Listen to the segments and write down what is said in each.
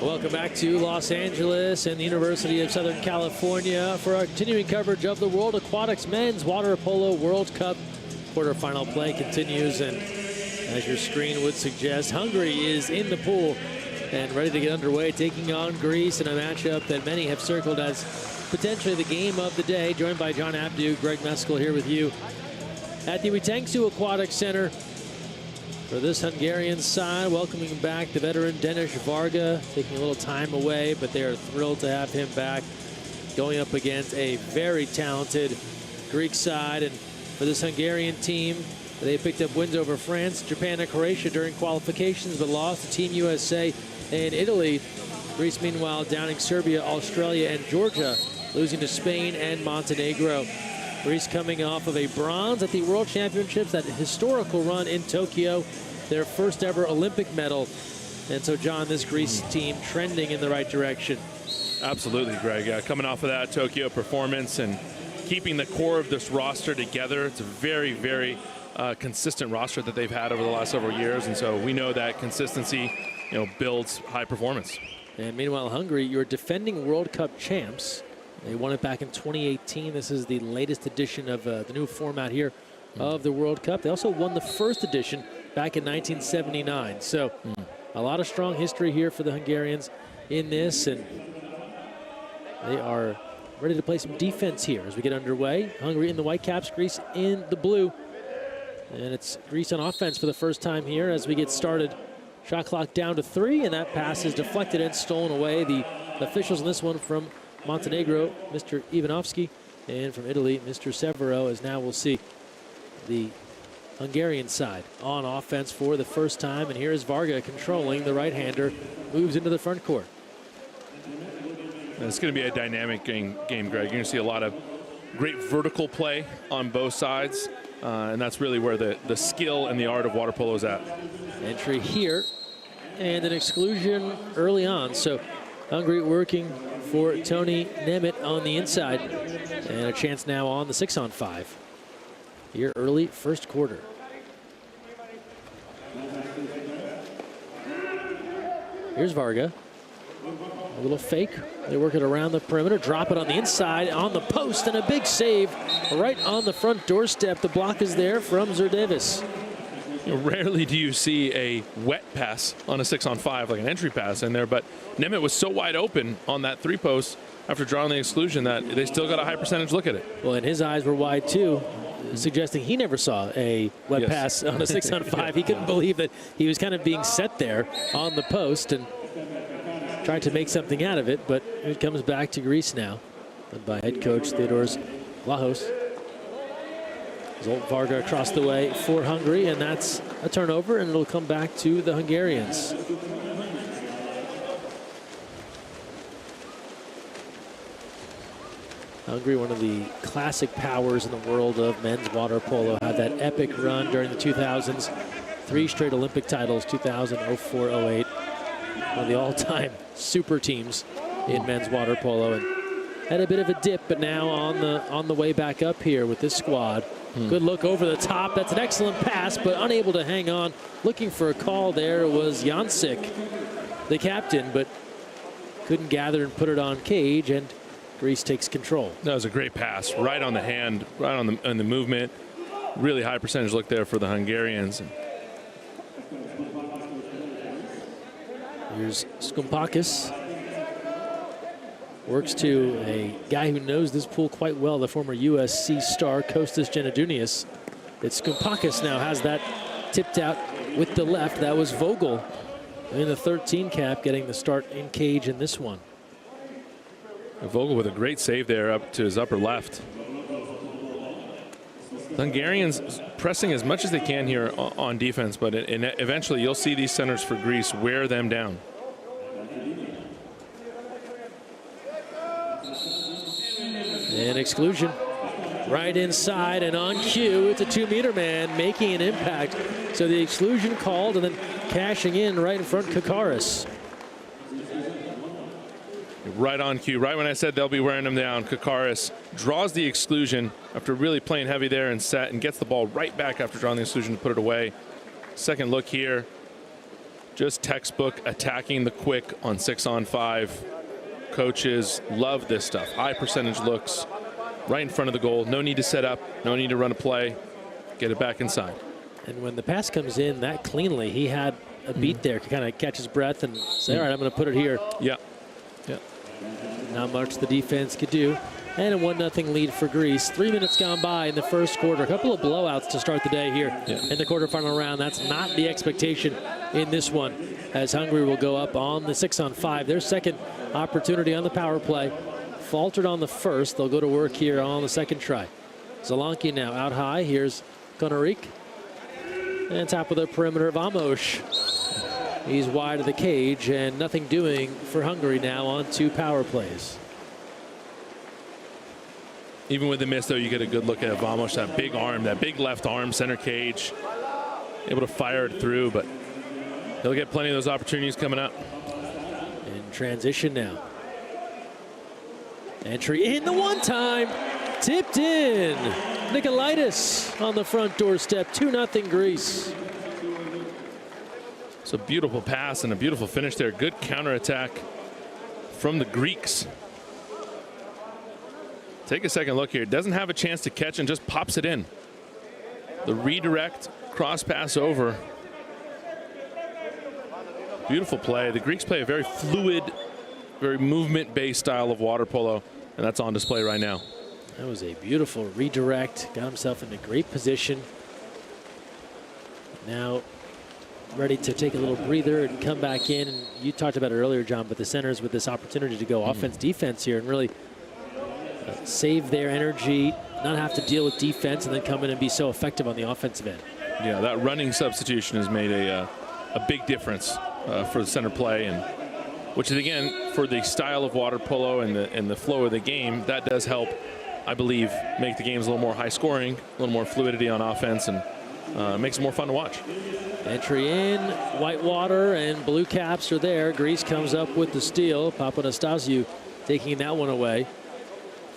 Welcome back to Los Angeles and the University of Southern California for our continuing coverage of the World Aquatics Men's Water Polo World Cup. Quarterfinal play continues, and as your screen would suggest, Hungary is in the pool and ready to get underway, taking on Greece in a matchup that many have circled as potentially the game of the day. Joined by John Abdu, Greg Meskel here with you at the Weetangsu Aquatic Center. For this Hungarian side, welcoming back the veteran Denis Varga, taking a little time away, but they are thrilled to have him back, going up against a very talented Greek side. And for this Hungarian team, they picked up wins over France, Japan, and Croatia during qualifications, but lost to Team USA and Italy. Greece, meanwhile, downing Serbia, Australia, and Georgia, losing to Spain and Montenegro. Greece coming off of a bronze at the World Championships, that historical run in Tokyo, their first ever Olympic medal. And so, John, this Greece team trending in the right direction. Absolutely, Greg. Coming off of that Tokyo performance and keeping the core of this roster together. It's a very, very consistent roster that they've had over the last several years. And so we know that consistency, builds high performance. And meanwhile, Hungary, you're defending World Cup champs. They won it back in 2018. This is the latest edition of the new format here of the World Cup. They also won the first edition back in 1979. So a lot of strong history here for the Hungarians in this, and they are ready to play some defense here as we get underway. Hungary in the white caps, Greece in the blue. And it's Greece on offense for the first time here as we get started. Shot clock down to 3, and that pass is deflected and stolen away. The officials in this one from Montenegro, Mr. Ivanovski, and from Italy, Mr. Severo, as now we'll see the Hungarian side on offense for the first time. And here is Varga controlling the right-hander, moves into the front court. It's going to be a dynamic game, Greg. You're going to see a lot of great vertical play on both sides, and that's really where the skill and the art of water polo is at. Entry here, and an exclusion early on. So Hungary working for Tony Nemeth on the inside, and a chance now on the 6-on-5 here early first quarter. Here's Varga, a little fake. They work it around the perimeter, drop it on the inside, on the post, and a big save right on the front doorstep. The block is there from Zerdevis. Rarely do you see a wet pass on a 6-on-5, like an entry pass in there, but Nemeth was so wide open on that 3-post after drawing the exclusion that they still got a high percentage look at it. Well, and his eyes were wide too, suggesting he never saw a wet pass on a 6-on-5. He couldn't believe that he was kind of being set there on the post and tried to make something out of it, but it comes back to Greece now, led by head coach Theodoros Vlahos. Zolt Varga across the way for Hungary, and that's a turnover, and it'll come back to the Hungarians. Hungary, one of the classic powers in the world of men's water polo, had that epic run during the 2000s. 3 straight Olympic titles, 2000, 04, 08. One of the all-time super teams in men's water polo. And had a bit of a dip, but now on the way back up here with this squad. Good look over the top. That's an excellent pass, but unable to hang on. Looking for a call there was Jancic, the captain, but couldn't gather and put it on cage, and Greece takes control. That was a great pass, right on the hand, right on the movement. Really high percentage look there for the Hungarians. Here's Skumpakis. Works to a guy who knows this pool quite well, the former USC star Kostas Genadunias. It's Skumpakis now has that tipped out with the left. That was Vogel in the 13 cap getting the start in cage in this one. Vogel with a great save there up to his upper left. The Hungarians pressing as much as they can here on defense, but eventually you'll see these centers for Greece wear them down. And exclusion right inside and on cue. It's a 2-meter man making an impact. So the exclusion called and then cashing in right in front Kakaris. Right on cue. Right when I said they'll be wearing them down, Kakaris draws the exclusion after really playing heavy there and set, and gets the ball right back after drawing the exclusion to put it away. Second look here. Just textbook attacking the quick on 6-on-5. Coaches love this stuff. High percentage looks right in front of the goal. No need to set up. No need to run a play. Get it back inside. And when the pass comes in that cleanly, he had a beat there to kind of catch his breath and say, all right, I'm going to put it here. Yeah. Yeah. Not much the defense could do. And a 1-0 lead for Greece. 3 minutes gone by in the first quarter. A couple of blowouts to start the day here in the quarterfinal round. That's not the expectation in this one, as Hungary will go up on the 6-on-5. Their second opportunity on the power play. Faltered on the first. They'll go to work here on the second try. Solanke now out high. Here's Konarik. And top of the perimeter, Vamos. He's wide of the cage, and nothing doing for Hungary now on 2 power plays. Even with the miss, though, you get a good look at Vamos, that big arm, that big left arm, center cage. Able to fire it through, but he'll get plenty of those opportunities coming up. In transition now. Entry in the one-time. Tipped in. Nikolaitis on the front doorstep. 2-0 Greece. It's a beautiful pass and a beautiful finish there. Good counterattack from the Greeks. Take a second look here. Doesn't have a chance to catch and just pops it in. The redirect, cross pass over. Beautiful play. The Greeks play a very fluid, very movement-based style of water polo, and that's on display right now. That was a beautiful redirect. Got himself in a great position. Now ready to take a little breather and come back in. And you talked about it earlier, John, but the centers with this opportunity to go offense-defense here and really save their energy, not have to deal with defense, and then come in and be so effective on the offensive end. Yeah, that running substitution has made a big difference for the center play, and which is, again, for the style of water polo and the flow of the game, that does help, I believe, make the games a little more high scoring, a little more fluidity on offense, and makes it more fun to watch. Entry in, Whitewater and Blue Caps are there. Greece comes up with the steal. Papanastasiou taking that one away.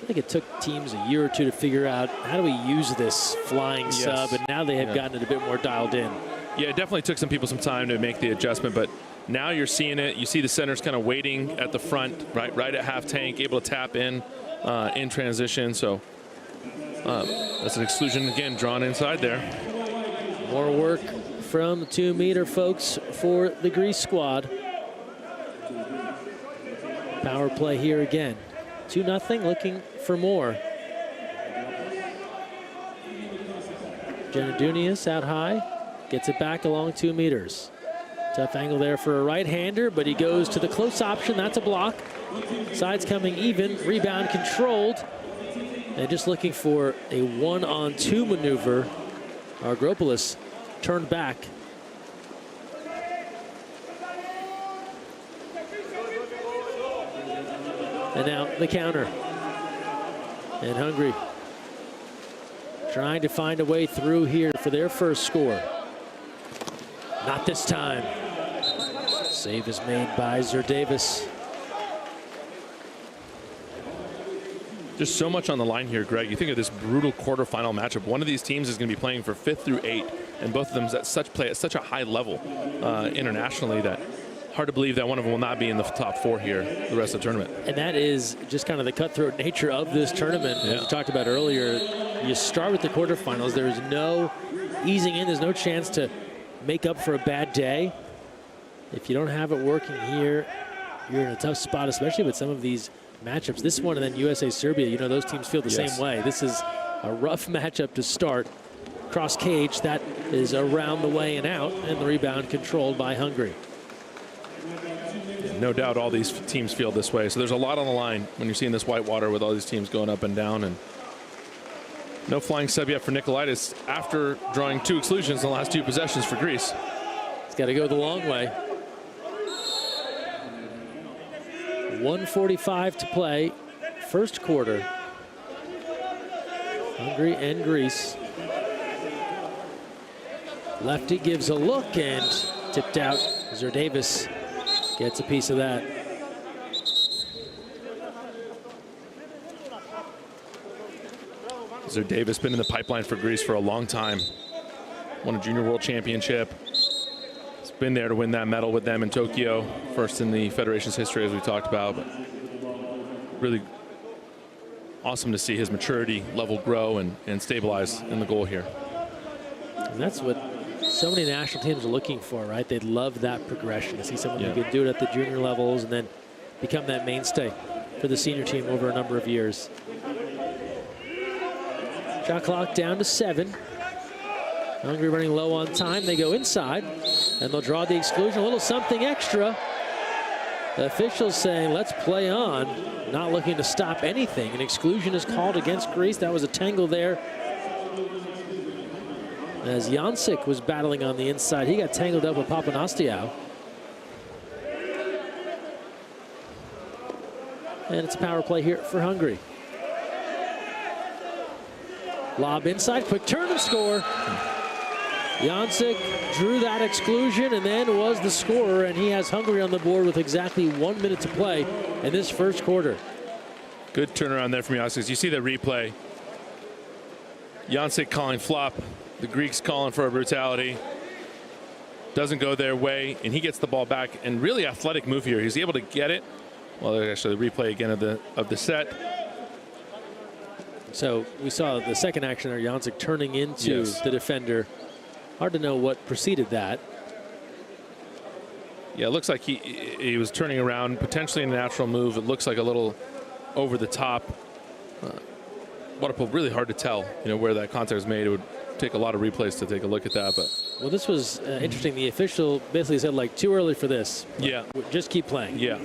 I think it took teams a year or two to figure out how do we use this flying sub, and now they have gotten it a bit more dialed in. Yeah, it definitely took some people some time to make the adjustment, but now you're seeing it. You see the centers kind of waiting at the front, right at half tank, able to tap in transition. So that's an exclusion again drawn inside there. More work from the 2-meter folks for the Greece squad. Power play here again. 2-0, looking for more. Genadunias out high, gets it back along 2 meters. Tough angle there for a right-hander, but he goes to the close option. That's a block. Sides coming even, rebound controlled. And just looking for a 1-on-2 maneuver. Argyropoulos turned back. And now the counter. And Hungary trying to find a way through here for their first score. Not this time. Save is made by Zer Davis. Just so much on the line here, Greg. You think of this brutal quarterfinal matchup. One of these teams is going to be playing for 5th through 8th, and both of them play at such a high level internationally that hard to believe that one of them will not be in the top 4 here the rest of the tournament. And that is just kind of the cutthroat nature of this tournament. Yeah. As we talked about earlier, you start with the quarterfinals. There is no easing in. There's no chance to make up for a bad day. If you don't have it working here, you're in a tough spot, especially with some of these matchups. This one and then USA-Serbia, you know, those teams feel the same way. This is a rough matchup to start. Cross cage, that is around the way and out, and the rebound controlled by Hungary. No doubt all these teams feel this way. So there's a lot on the line when you're seeing this white water with all these teams going up and down. And no flying sub yet for Nikolaitis after drawing 2 exclusions in the last 2 possessions for Greece. It's got to go the long way. 1:45 to play, first quarter. Hungary and Greece. Lefty gives a look and tipped out. Zerdavis gets a piece of that. Zerdavis been in the pipeline for Greece for a long time. Won a junior world championship. He's been there to win that medal with them in Tokyo. First in the federation's history, as we talked about. But really awesome to see his maturity level grow and stabilize in the goal here. And that's what so many national teams are looking for, right? They'd love that progression, to see someone who could do it at the junior levels and then become that mainstay for the senior team over a number of years. Shot clock down to 7. Hungary running low on time. They go inside, and they'll draw the exclusion. A little something extra. The officials saying, let's play on. Not looking to stop anything. An exclusion is called against Greece. That was a tangle there. As Jancic was battling on the inside, he got tangled up with Papanastiou. And it's a power play here for Hungary. Lob inside, quick turn and score. Jancic drew that exclusion and then was the scorer, and he has Hungary on the board with exactly 1 minute to play in this first quarter. Good turnaround there from Jancic. You see the replay. Jancic calling flop. The Greeks calling for a brutality. Doesn't go their way, and he gets the ball back. And really athletic move here. He's able to get it. Well, there's actually the replay again of the set. So we saw the second action there, Jancic turning into the defender. Hard to know what preceded that. Yeah, it looks like he was turning around, potentially in a natural move. It looks like a little over the top. Water polo, really hard to tell, where that contact was made. It would take a lot of replays to take a look at that. But well, this was interesting. The official basically said, like, too early for this. Yeah. Just keep playing. Yeah.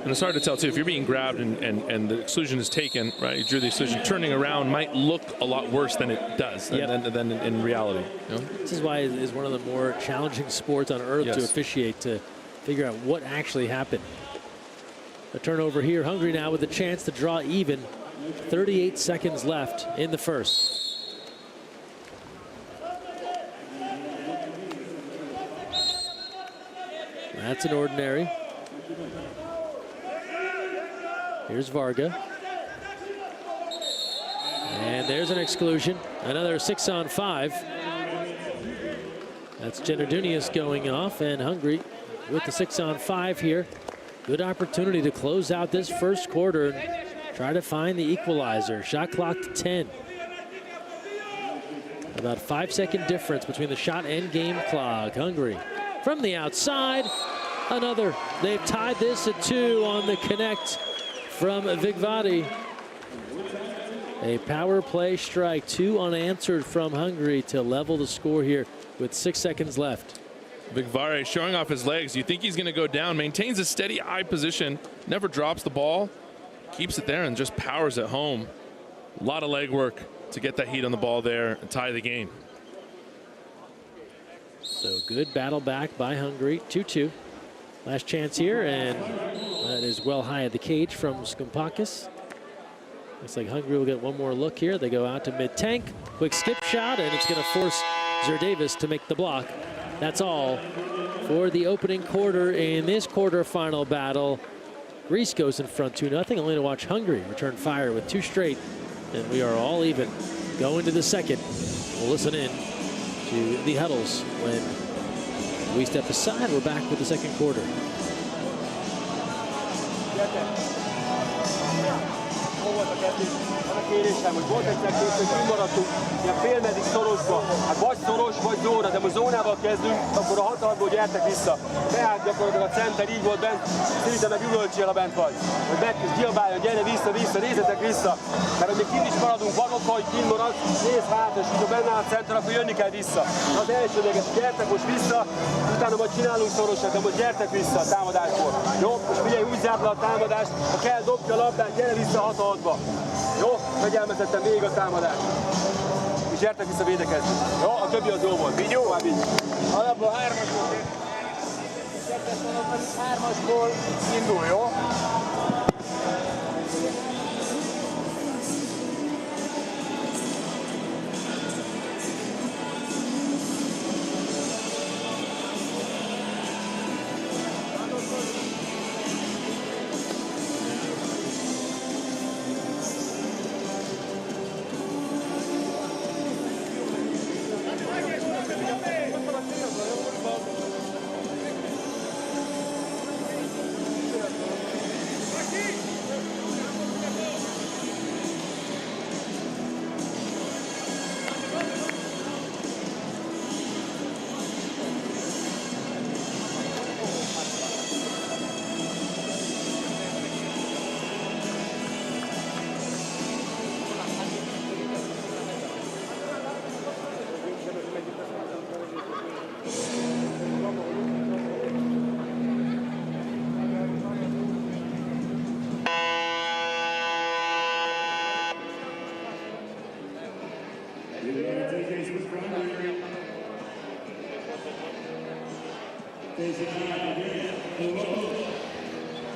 And it's hard to tell, too, if you're being grabbed and the exclusion is taken, right? You drew the exclusion. Turning around might look a lot worse than it does than in reality. This is why it is one of the more challenging sports on earth to officiate, to figure out what actually happened. A turnover here. Hungary now with a chance to draw even. 38 seconds left in the first. That's an ordinary. Here's Varga. And there's an exclusion. Another 6-on-5. That's Generdunius going off, and Hungary with the 6-on-5 here. Good opportunity to close out this first quarter and try to find the equalizer. Shot clock to 10. About 5-second difference between the shot and game clock. Hungary from the outside. Another. They've tied this at 2 on the connect from Vigvati. A power play strike, 2 unanswered from Hungary to level the score here with 6 seconds left. Vigvare showing off his legs. You think he's going to go down, maintains a steady eye position, never drops the ball, keeps it there and just powers it home. A lot of leg work to get that heat on the ball there and tie the game. So good battle back by Hungary, 2-2. Last chance here, and that is well high at the cage from Skumpakis. Looks like Hungary will get one more look here. They go out to mid-tank, quick skip shot, and it's going to force Zerdavis to make the block. That's all for the opening quarter in this quarterfinal battle. Greece goes in front 2-0, only to watch Hungary return fire with 2 straight. And we are all even going to the second. We'll listen in to the huddles when we step aside. We're back with the second quarter. Kérésem, hogy volt egyszer hogy kimaradtunk ilyen félmeddig szorosba. Hát vagy szoros, vagy zóna, de most zónával kezdünk, akkor a hatalból gyertek vissza. Tehát gyakorlatilag a center így volt bent, szerintem meg üvöltsél, ha bent vagy. Hogy meg is kiabáljon, gyere vissza, nézzetek vissza. Mert hogy még kint is maradunk, van oka, hogy kint marad, nézd hátra, és ha benne áll a center, akkor jönni kell vissza. Az első véget, gyertek most vissza, utána majd csinálunk szorosat, de most gyertek vissza a támadásból. Jó, most figyelj, úgy zárt le a támadást, ha kell, dobj a labdát, gyere vissza 6-6-ba. Jó, fegyelmezetten végig a támadás. És gyertek vissza védekezni. Jó, a többi az jó volt. Így jó? Már így. Alapból 3-asból. 3-asból indul, jó?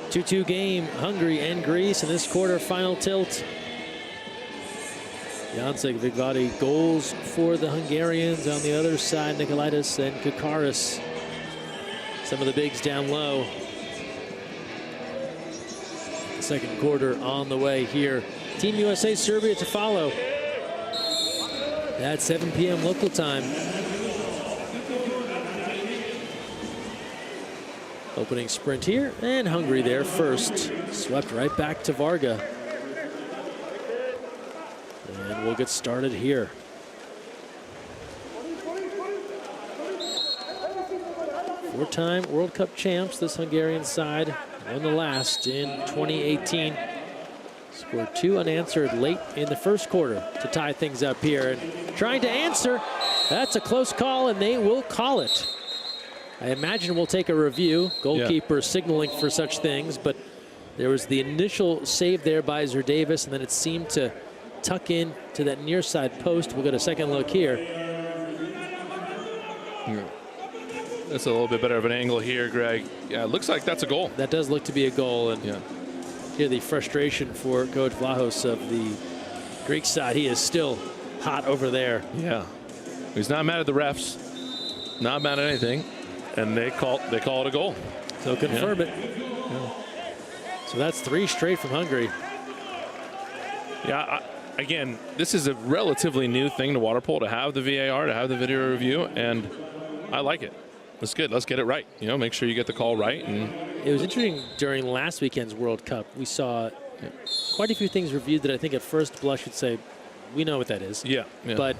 Two-two game, Hungary and Greece in this quarterfinal tilt. Jancek, Vigvadi goals for the Hungarians. On the other side, Nikolaitis and Kakaris. Some of the bigs down low. The second quarter on the way here. Team USA Serbia to follow at 7 p.m. local time. Opening sprint here, and Hungary there first. Swept right back to Varga. And we'll get started here. Four-time World Cup champs, this Hungarian side. Won the last in 2018. Scored 2 unanswered late in the first quarter to tie things up here. And trying to answer, that's a close call, and they will call it. I imagine we'll take a review. Goalkeeper signaling for such things, but there was the initial save there by Zerdavis, and then it seemed to tuck in to that near side post. We'll get a second look here. That's a little bit better of an angle here, Greg. Yeah, it looks like that's a goal. That does look to be a goal, and hear the frustration for Coach Vlahos of the Greek side. He is still hot over there. Yeah, he's not mad at the refs, not mad at anything. And they call it a goal. So confirm it. Yeah. So that's 3 straight from Hungary. Yeah, again, this is a relatively new thing to water polo, to have the VAR, to have the video review, and I like it. That's good. Let's get it right. You know, make sure you get the call right. And it was interesting during last weekend's World Cup. We saw quite a few things reviewed that I think at first blush would say, we know what that is. Yeah. But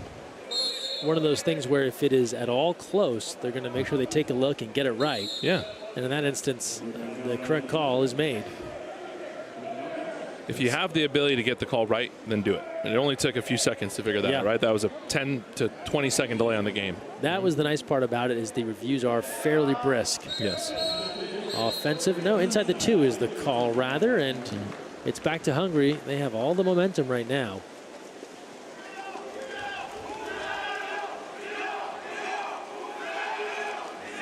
one of those things where if it is at all close, they're going to make sure they take a look and get it right. Yeah. And in that instance, the correct call is made. If you have the ability to get the call right, then do it. And it only took a few seconds to figure that out, right? That was a 10 to 20 second delay on the game. That was the nice part about it, is the reviews are fairly brisk. Yes. Offensive, no, inside the 2 is the call rather, and it's back to Hungary. They have all the momentum right now.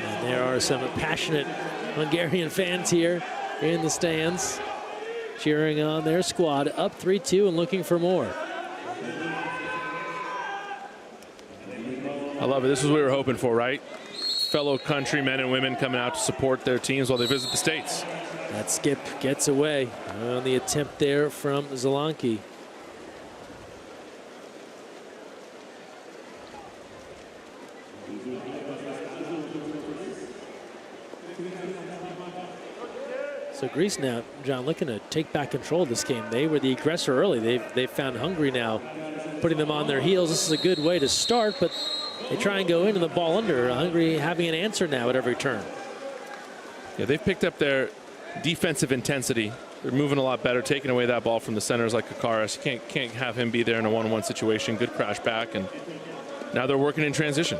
And there are some passionate Hungarian fans here in the stands, cheering on their squad, up 3-2 and looking for more. I love it. This is what we were hoping for, right? fellow countrymen and women coming out to support their teams while they visit the States. That skip gets away on the attempt there from Zelanki. So Greece now, John, looking to take back control of this game. They were the aggressor early. They've found Hungary now, putting them on their heels. This is a good way to start, but they try and go into the ball under. Hungary having an answer now at every turn. Yeah, they've picked up their defensive intensity. They're moving a lot better, taking away that ball from the centers like Kakaris. You can't have him be there in a one-on-one situation. Good crash back, and now they're working in transition.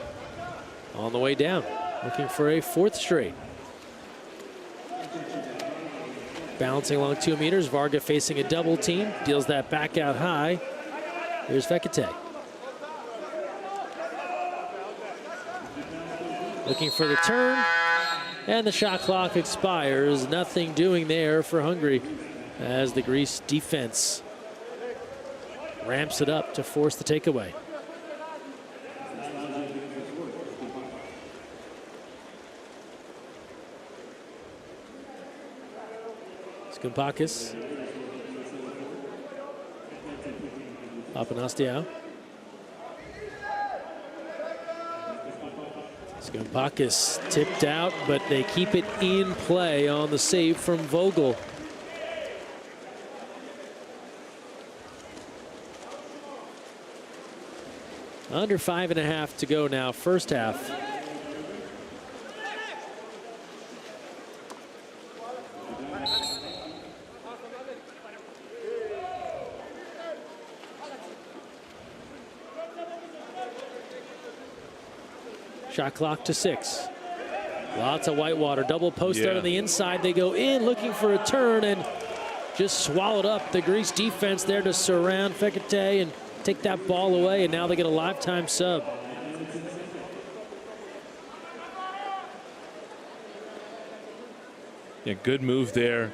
On the way down, looking for a fourth straight. Bouncing along 2 meters, Varga facing a double team, deals that back out high. Here's Fekete. Looking for the turn, and the shot clock expires. Nothing doing there for Hungary as the Greece defense ramps it up to force the takeaway. Skumpakis. Papanastiou. Skumpakis tipped out, but they keep it in play on the save from Vogel. Under 5.5 to go now, first half. Shot clock to 6. Lots of whitewater. Double post out on the inside. They go in looking for a turn and just swallowed up the Greece defense there to surround Fekete and take that ball away. And now they get a lifetime sub. Yeah, good move there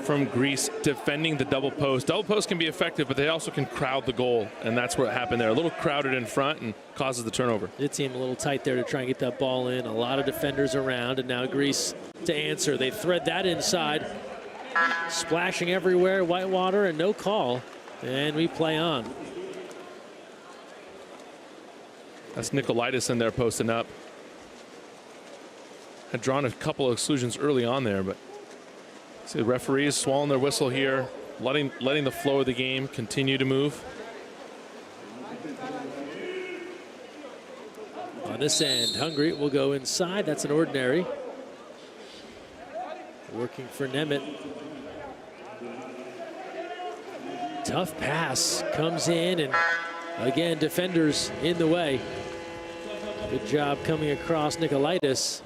from Greece defending the double post. Double post can be effective, but they also can crowd the goal, and that's what happened there. A little crowded in front and causes the turnover. It seemed a little tight there to try and get that ball in. A lot of defenders around, and now Greece to answer. They thread that inside. Splashing everywhere, whitewater, and no call. And we play on. That's Nicolaitis in there posting up. Had drawn a couple of exclusions early on there, but see the referees swallowing their whistle here, letting the flow of the game continue to move. On this end, Hungary will go inside. That's an ordinary. Working for Nemeth. Tough pass comes in, and again, defenders in the way. Good job coming across Nicolaitis.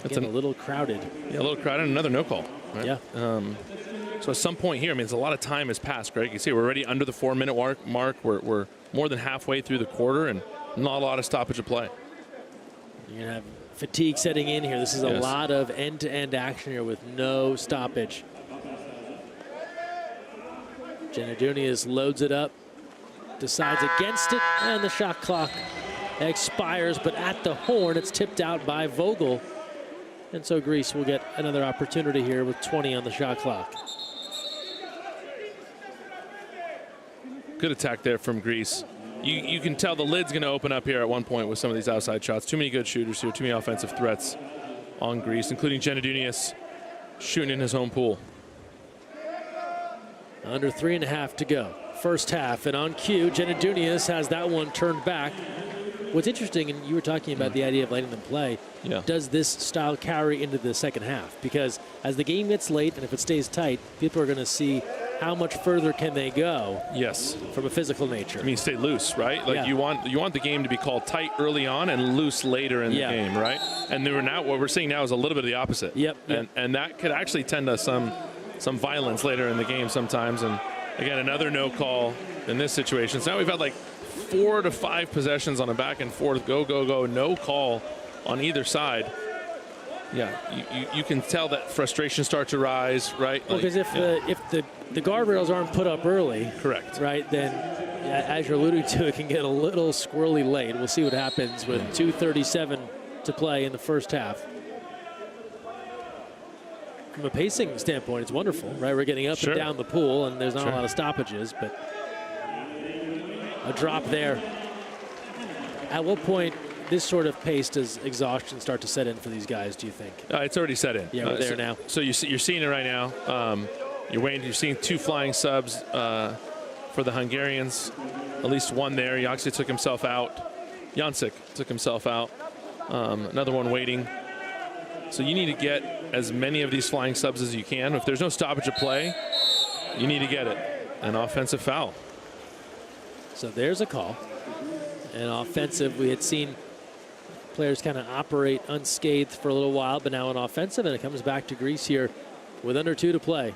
Again, a little crowded. Yeah, a little crowded. Another no call. Right? Yeah. So at some point here, I mean, it's a lot of time has passed, Greg. You can see we're already under the 4-minute mark. We're more than halfway through the quarter, and not a lot of stoppage of play. You're gonna have fatigue setting in here. This is a lot of end-to-end action here with no stoppage. Janadunias loads it up, decides against it, and the shot clock expires. But at the horn, it's tipped out by Vogel. And so Greece will get another opportunity here with 20 on the shot clock. Good attack there from Greece. You can tell the lid's going to open up here at one point with some of these outside shots. Too many good shooters here, too many offensive threats on Greece, including Janadunias shooting in his own pool. Under 3.5 to go. First half, and on cue, Janadunias has that one turned back. What's interesting, and you were talking about the idea of letting them play, does this style carry into the second half? Because as the game gets late, and if it stays tight, people are going to see how much further can they go. Yes. From a physical nature. I mean, stay loose, right? Like you want the game to be called tight early on and loose later in the game, right? And what we're seeing now is a little bit of the opposite. And that could actually tend to some violence later in the game sometimes. And again, another no call in this situation. So now we've had like 4 to 5 possessions on a back and forth, go, no call on either side. Yeah, you can tell that frustration start to rise, right? Well, because if the guardrails aren't put up early, correct, right, then as you're alluding to, it can get a little squirrely late. We'll see what happens with 2:37 to play in the first half. From a pacing standpoint, it's wonderful, right? We're getting up and down the pool, and there's not a lot of stoppages, but a drop there. At what point this sort of pace does exhaustion start to set in for these guys, do you think? It's already set in. Yeah, we're there now. So you're seeing it right now. You're seeing 2 flying subs for the Hungarians. At least one there. Jancic took himself out. Another one waiting. So you need to get as many of these flying subs as you can. If there's no stoppage of play, you need to get it. An offensive foul. So there's a call. An offensive. We had seen players kind of operate unscathed for a little while, but now an offensive, and it comes back to Greece here with under 2 to play.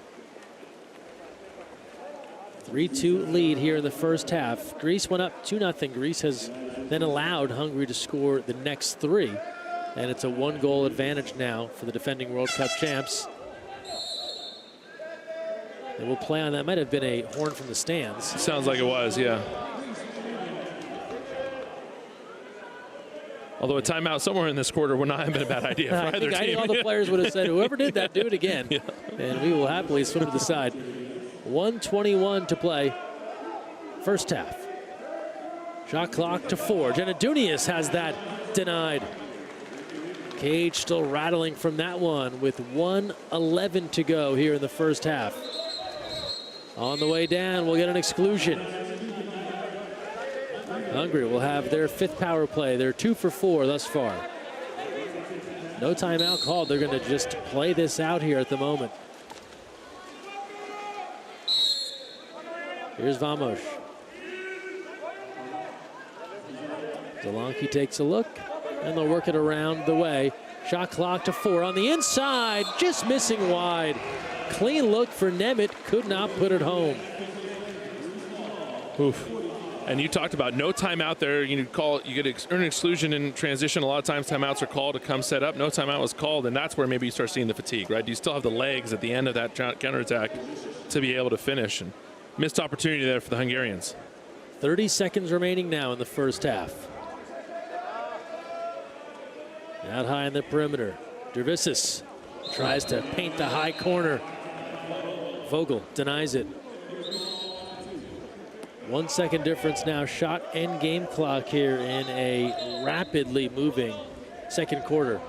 3-2 lead here in the first half. Greece went up 2-0. Greece has then allowed Hungary to score the next 3, and it's a 1-goal advantage now for the defending World Cup champs. They will play on that. Might have been a horn from the stands. Sounds like it was, yeah. Although a timeout somewhere in this quarter would not have been a bad idea for either team. I think all the players would have said, whoever did that, do it again. Yeah. And we will happily swim to the side. 1:21 to play. First half. Shot clock to 4. Janadunias has that denied. Cage still rattling from that one with 1:11 to go here in the first half. On the way down, we'll get an exclusion. Hungary will have their 5th power play. They're 2 for 4 thus far. No timeout called. They're going to just play this out here at the moment. Here's Vamos. Zelonki takes a look, and they'll work it around the way. Shot clock to 4 on the inside, just missing wide. Clean look for Nemeth, could not put it home. Oof. And you talked about no timeout there. You get earn an exclusion in transition. A lot of times timeouts are called to come set up. No timeout was called, and that's where maybe you start seeing the fatigue, right? You still have the legs at the end of that counterattack to be able to finish. And missed opportunity there for the Hungarians. 30 seconds remaining now in the first half. Out high in the perimeter. Dervisis tries to paint the high corner. Vogel denies it. 1 second difference now, shot and game clock here in a rapidly moving second quarter.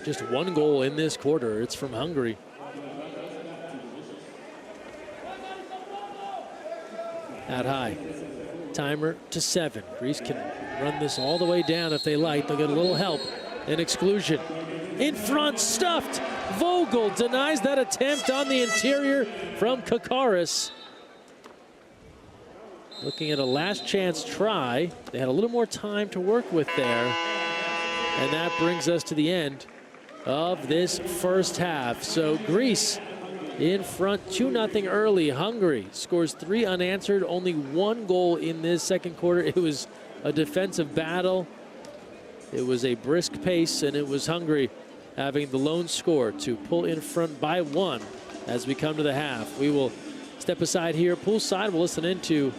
Just 1 goal in this quarter. It's from Hungary. Out high. Timer to 7. Greece can run this all the way down if they like. They'll get a little help. An exclusion. In front, stuffed. Vogel denies that attempt on the interior from Kakaris. Looking at a last chance try. They had a little more time to work with there. And that brings us to the end of this first half. So Greece in front 2-0 early. Hungary scores 3 unanswered, only 1 goal in this second quarter. It was a defensive battle. It was a brisk pace, and it was Hungary having the lone score to pull in front by 1 as we come to the half. We will step aside here poolside. We'll listen into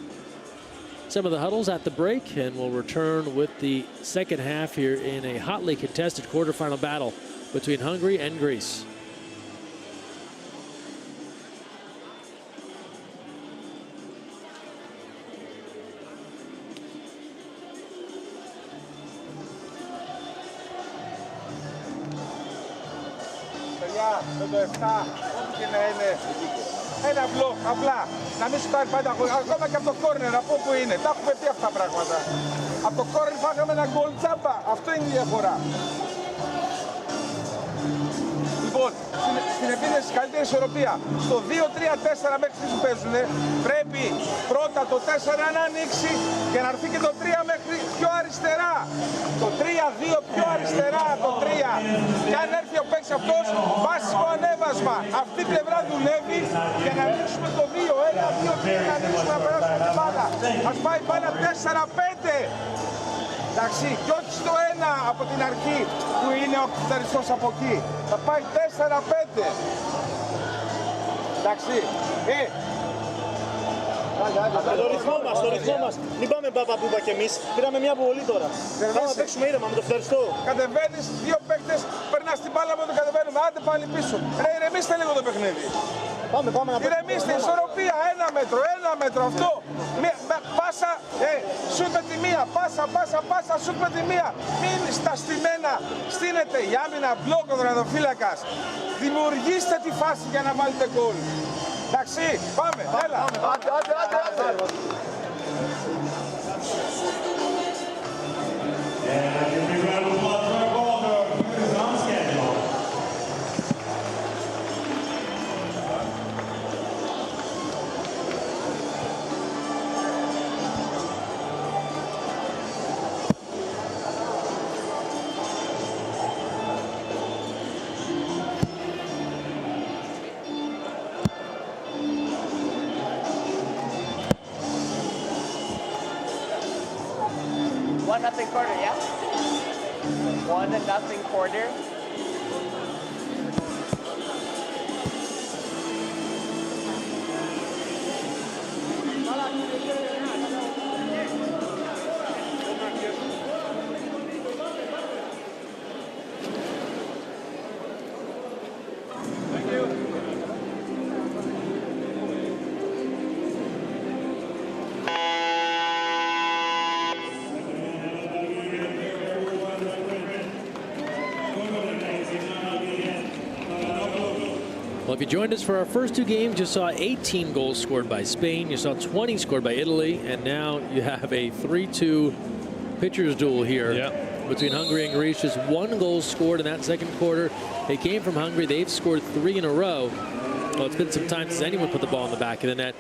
some of the huddles at the break, and we'll return with the second half here in a hotly contested quarterfinal battle between Hungary and Greece. Με το 7, ό,τι και να είναι. Ένα μπλοκ, απλά. Να μην σουτάρει πάντα, ακόμα και από το κόρνερ, από όπου είναι. Τα έχουμε πει αυτά τα πράγματα. Από το κόρνερ φάγαμε ένα γκολ τζάμπα. Αυτό είναι η διαφορά. Λοιπόν, στην επίθεση καλύτερη ισορροπία. Στο 2-3-4 μέχρι που παίζουν, πρέπει πρώτα το 4 να ανοίξει και να έρθει και το 3 μέχρι πιο αριστερά. Το 3-2 πιο αριστερά, το 3. Και αν έρθει ο παίκτης αυτός, βάσιμο ανέβασμα. Αυτή η πλευρά δουλεύει για να ανοίξουμε το 2. 1-2-3 να ανοίξουμε να περάσουμε την μπάλα. Ας πάει μπάλα 4-5. Εντάξει, και όχι στο 1 από την αρχή που είναι ο κυταριστός από εκεί. Θα πάει 4-5. Εντάξει. Το ρυθμό μας. Μην πάμε μπαμπαμπούμπα κι εμείς. Πήραμε μια αποβολή τώρα. Πάμε να παίξουμε ήρεμα με το φτεριστό. Κατεβαίνεις, δύο παίκτες, περνάς την μπάλα με το κατεβαίνουμε. Άντε πάλι πίσω. Ρε, ηρεμήστε λίγο το παιχνίδι. Πάμε να παίξουμε. Ηρεμήστε, ισορροπία, ένα μέτρο, αυτό. Πάσα, σουτ με τη μία, πάσα, σουτ με τη μία. Μην στα στημένα, στείνετε η άμυνα, μπλοκ ο γραδοφύλακας. Δημιουργήστε τη φάση για να βάλετε γκολ. Εντάξει, πάμε, έλα. Άντε. Nothing quarter, yeah? 1-0 quarter. Well, if you joined us for our first two games, you saw 18 goals scored by Spain. You saw 20 scored by Italy. And now you have a 3-2 pitchers duel here between Hungary and Greece. Just one goal scored in that second quarter. It came from Hungary. They've scored 3 in a row. Well, it's been some time since anyone put the ball in the back of the net.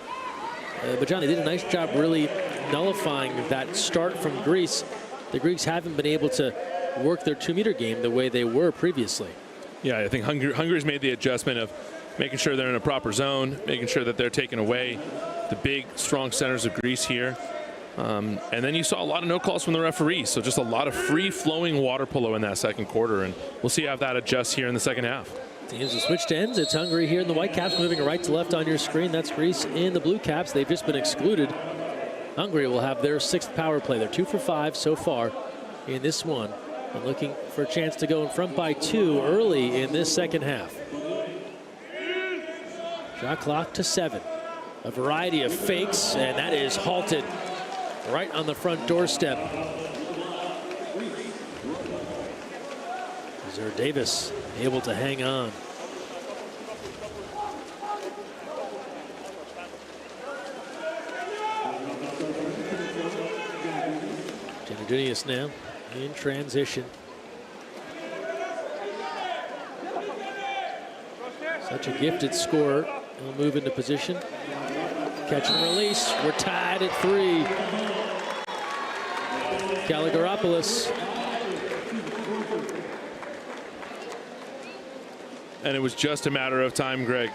But, John, they did a nice job really nullifying that start from Greece. The Greeks haven't been able to work their 2-meter game the way they were previously. Yeah, I think Hungary's made the adjustment of making sure they're in a proper zone, making sure that they're taking away the big, strong centers of Greece here. And then you saw a lot of no calls from the referees, so just a lot of free-flowing water polo in that second quarter, and we'll see how that adjusts here in the second half. Teams have switched ends. It's Hungary here in the white caps, moving right to left on your screen. That's Greece in the blue caps. They've just been excluded. Hungary will have their 6th power play. They're 2 for 5 so far in this one, and looking for a chance to go in front by 2 early in this second half. Shot clock to 7. A variety of fakes, and that is halted right on the front doorstep. Davis able to hang on. Janudinius now in transition. Such a gifted scorer. He'll move into position. Catch and release. We're tied at 3. Kalogeropoulos. And it was just a matter of time, Greg.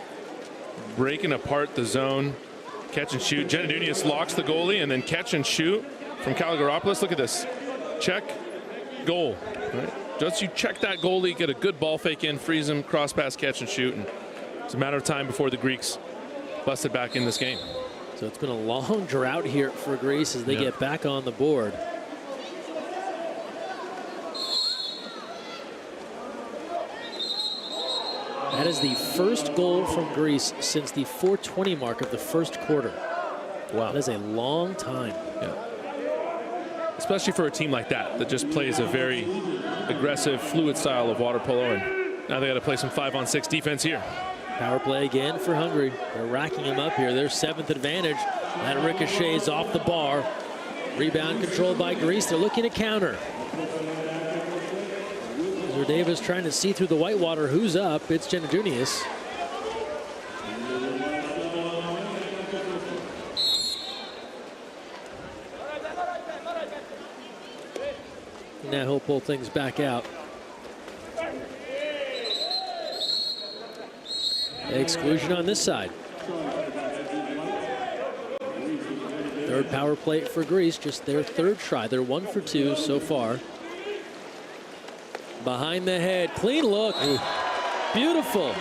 Breaking apart the zone. Catch and shoot. Janudinius locks the goalie, and then catch and shoot from Kalogeropoulos. Look at this. Check. Goal. Right? Just you check that goalie, get a good ball fake in, freeze him, cross pass, catch and shoot. And it's a matter of time before the Greeks busted back in this game. So it's been a long drought here for Greece as they get back on the board. That is the first goal from Greece since the 4:20 mark of the first quarter. Wow, that is a long time. Yeah. Especially for a team like that just plays a very aggressive, fluid style of water polo, and now they got to play some 5-on-6 defense here. Power play again for Hungary. They're racking them up here. Their 7th advantage. That ricochets off the bar. Rebound controlled by Greece. They're looking to counter. Davis trying to see through the whitewater. Who's up? It's Janudinius. Now he'll pull things back out. Exclusion on this side. Third power play for Greece, just their third try. They're 1 for 2 so far. Behind the head, clean look. Ooh. Beautiful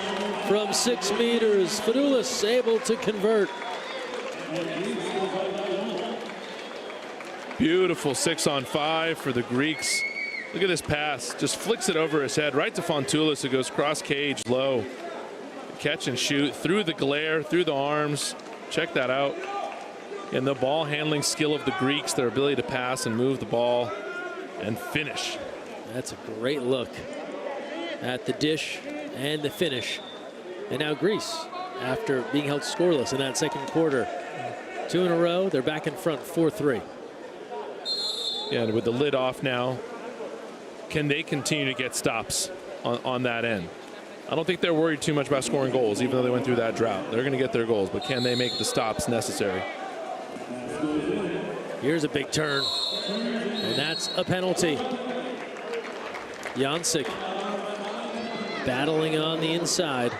from 6 meters. Fadoulis able to convert. Beautiful 6-on-5 for the Greeks. Look at this pass. Just flicks it over his head right to Fontoulis, who goes cross cage low. Catch and shoot through the glare, through the arms. Check that out. And the ball handling skill of the Greeks, their ability to pass and move the ball and finish. That's a great look at the dish and the finish. And now Greece, after being held scoreless in that second quarter, 2 in a row, they're back in front 4-3. Yeah, and with the lid off now, can they continue to get stops on that end? I don't think they're worried too much about scoring goals, even though they went through that drought. They're going to get their goals, but can they make the stops necessary? Here's a big turn, and that's a penalty. Jancic battling on the inside.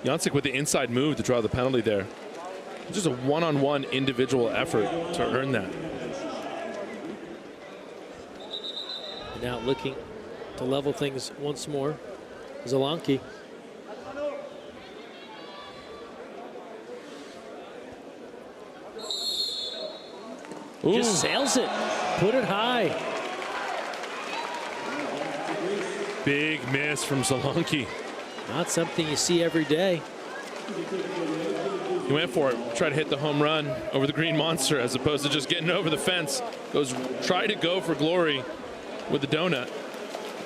Jancic with the inside move to draw the penalty there. Just a one-on-one individual effort to earn that. Now looking to level things once more. Zelonki. Just sails it. Put it high. Big miss from Zelonki. Not something you see every day. He went for it, tried to hit the home run over the Green Monster as opposed to just getting over the fence. Try to go for glory with the donut.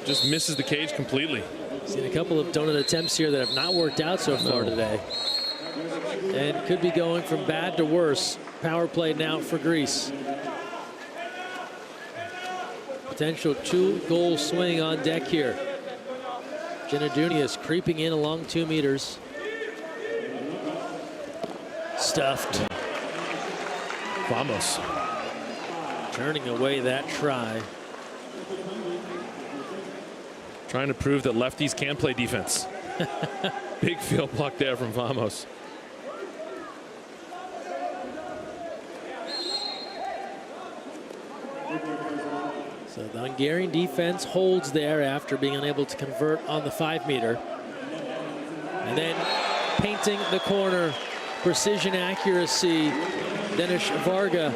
Just misses the cage completely. Seen a couple of donut attempts here that have not worked out so far today. And could be going from bad to worse. Power play now for Greece. Potential 2-goal swing on deck here. Genadunius creeping in along 2 meters. Stuffed. Vamos. Turning away that try. Trying to prove that lefties can play defense. Big field block there from Vamos. So the Hungarian defense holds there after being unable to convert on the 5-meter. And then painting the corner, precision accuracy. Denis Varga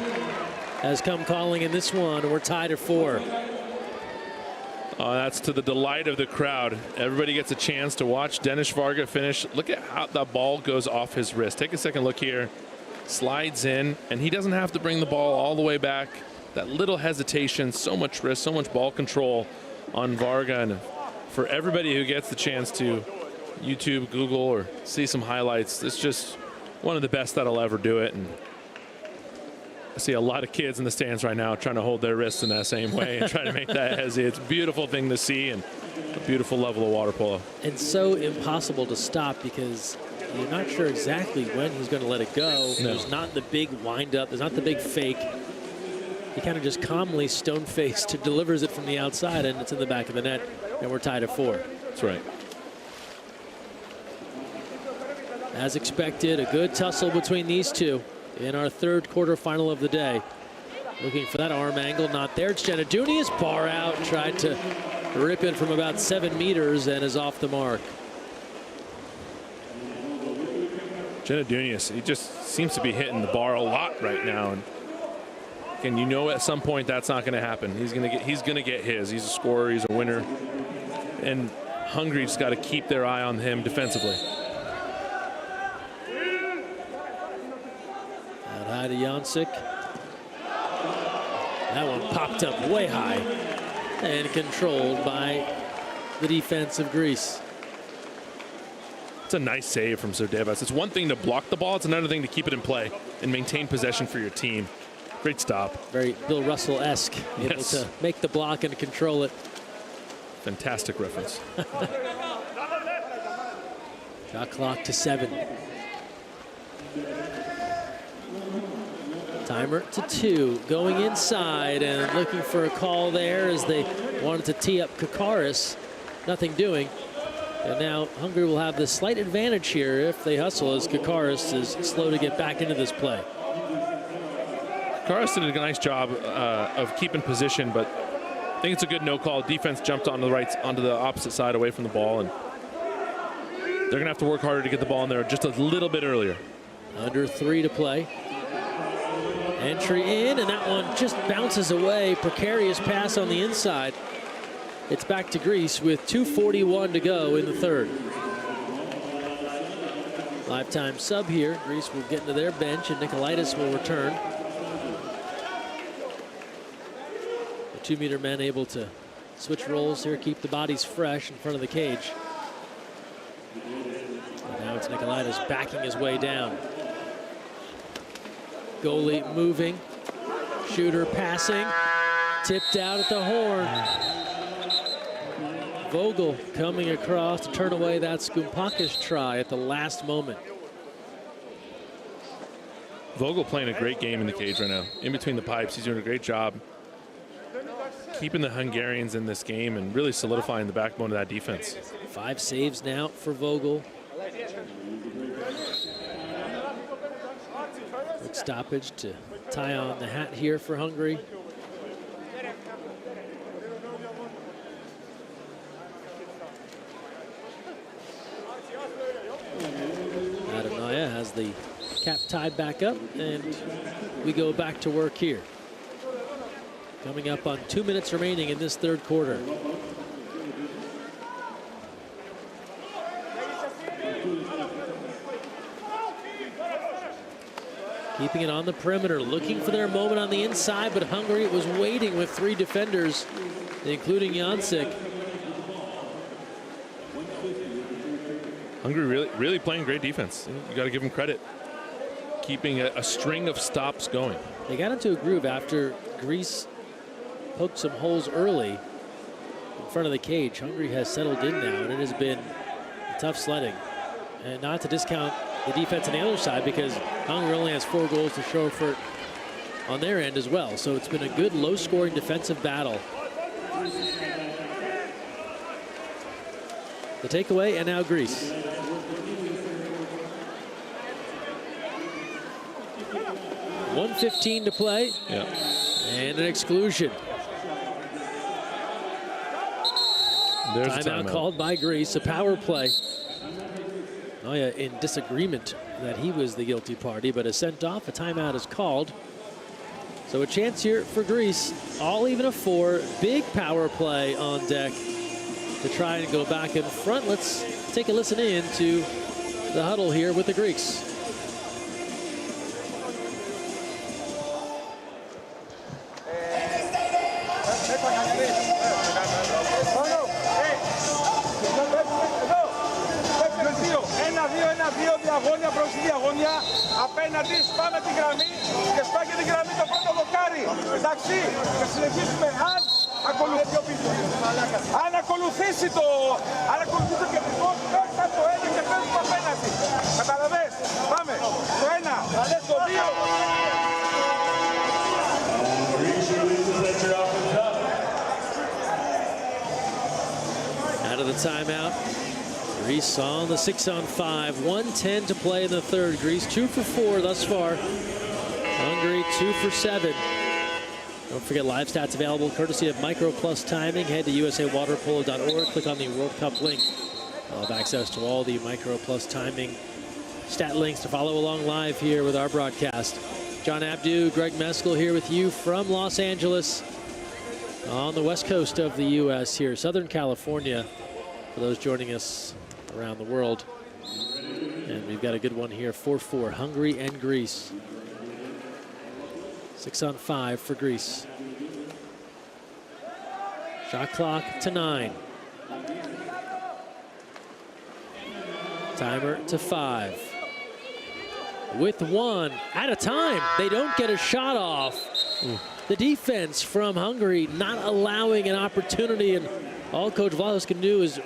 has come calling in this one. We're tied at 4. Oh, that's to the delight of the crowd. Everybody gets a chance to watch Denis Varga finish. Look at how the ball goes off his wrist. Take a second look here. Slides in, and he doesn't have to bring the ball all the way back. That little hesitation, so much risk, so much ball control on Varga. And for everybody who gets the chance to YouTube, Google, or see some highlights, it's just one of the best that'll ever do it. And I see a lot of kids in the stands right now trying to hold their wrists in that same way and try to make that hesitate. It's a beautiful thing to see and a beautiful level of water polo. And so impossible to stop because you're not sure exactly when he's going to let it go. No. There's not the big wind-up. There's not the big fake. He kind of just calmly, stone-faced, delivers it from the outside, and it's in the back of the net, and we're tied at 4. That's right. As expected, a good tussle between these two in our third quarterfinal of the day. Looking for that arm angle, not there. It's Genadunius, bar out, tried to rip it from about 7 meters and is off the mark. Genadunius, he just seems to be hitting the bar a lot right now. And you know at some point that's not going to happen. He's going to get his. He's a scorer. He's a winner. And Hungary just got to keep their eye on him defensively. Out high to Jancic. That one popped up way high and controlled by the defense of Greece. It's a nice save from Serdevas. It's one thing to block the ball. It's another thing to keep it in play and maintain possession for your team. Great stop. Very Bill Russell-esque, able Yes. to make the block and control it. Fantastic reference. Shot clock to 7. Timer to 2. Going inside and looking for a call there as they wanted to tee up Kakaris. Nothing doing. And now Hungary will have the slight advantage here if they hustle, as Kakaris is slow to get back into this play. Kakaris did a nice job of keeping position, but I think it's a good no call. Defense jumped onto the opposite side away from the ball, and they're going to have to work harder to get the ball in there just a little bit earlier. Under 3 to play. Entry in, and that one just bounces away. Precarious pass on the inside. It's back to Greece with 2:41 to go in the third. Lifetime sub here. Greece will get into their bench, and Nikolaitis will return. The 2-meter men able to switch roles here, keep the bodies fresh in front of the cage. And now it's Nikolaitis backing his way down. Goalie moving, shooter passing, tipped out at the horn. Vogel coming across to turn away that Skumpakis try at the last moment. Vogel playing a great game in the cage right now. In between the pipes, he's doing a great job keeping the Hungarians in this game and really solidifying the backbone of that defense. 5 saves now for Vogel. Quick stoppage to tie on the hat here for Hungary. Adonaya has the cap tied back up, and we go back to work here. Coming up on 2 minutes remaining in this third quarter. Keeping it on the perimeter, looking for their moment on the inside, but Hungary was waiting with 3 defenders, including Jancic. Hungary really playing great defense. You got to give them credit. Keeping a string of stops going. They got into a groove after Greece poked some holes early in front of the cage. Hungary has settled in now, and it has been tough sledding. And not to discount the defense on the other side, because Hungary only has 4 goals to show for it on their end as well. So it's been a good low-scoring defensive battle. The takeaway, and now Greece. .115 to play. Yeah. And an exclusion. There's Timeout called by Greece, a power play. Oh yeah, in disagreement that he was the guilty party, but is sent off. A timeout is called. So a chance here for Greece, all even a 4. Big power play on deck to try and go back in front. Let's take a listen in to the huddle here with the Greeks. Αγώνια προς τη διαγωνία, απέναντι σπάμε τη γραμμή και σπάγει τη γραμμή το πρώτο δοκάρι. Εντάξει, θα συνεχίσουμε αν ακολουθήσει το κεντρικό, θα το 1 και παίζουμε απέναντι. Καταλαβες, πάμε, το 1, το 2. Out of the timeout. Greece on the 6-on-5, 1:10 to play in the third. Greece 2 for 4 thus far. Hungary 2 for 7. Don't forget live stats available courtesy of Micro Plus Timing. Head to usawaterpolo.org, click on the World Cup link. You'll have access to all the Micro Plus Timing stat links to follow along live here with our broadcast. John Abdu, Greg Meskel here with you from Los Angeles on the west coast of the U.S. here, Southern California, for those joining us around the world. And we've got a good one here, 4-4, Hungary and Greece. 6-on-5 for Greece. Shot clock to 9. Timer to 5. With 1 at a time. They don't get a shot off. The defense from Hungary not allowing an opportunity, and all Coach Vlahos can do is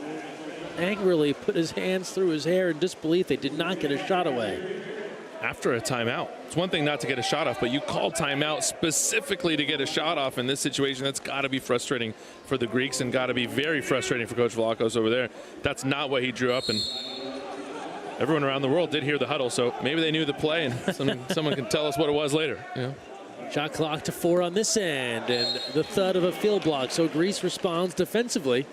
angrily put his hands through his hair in disbelief. They did not get a shot away. after a timeout. It's one thing not to get a shot off, but you call timeout specifically to get a shot off in this situation. That's got to be frustrating for the Greeks and got to be very frustrating for Coach Vlachos over there. That's not what he drew up, and everyone around the world did hear the huddle, so maybe they knew the play, and someone can tell us what it was later. Yeah. Shot clock to 4 on this end, and the thud of a field block. So Greece responds defensively,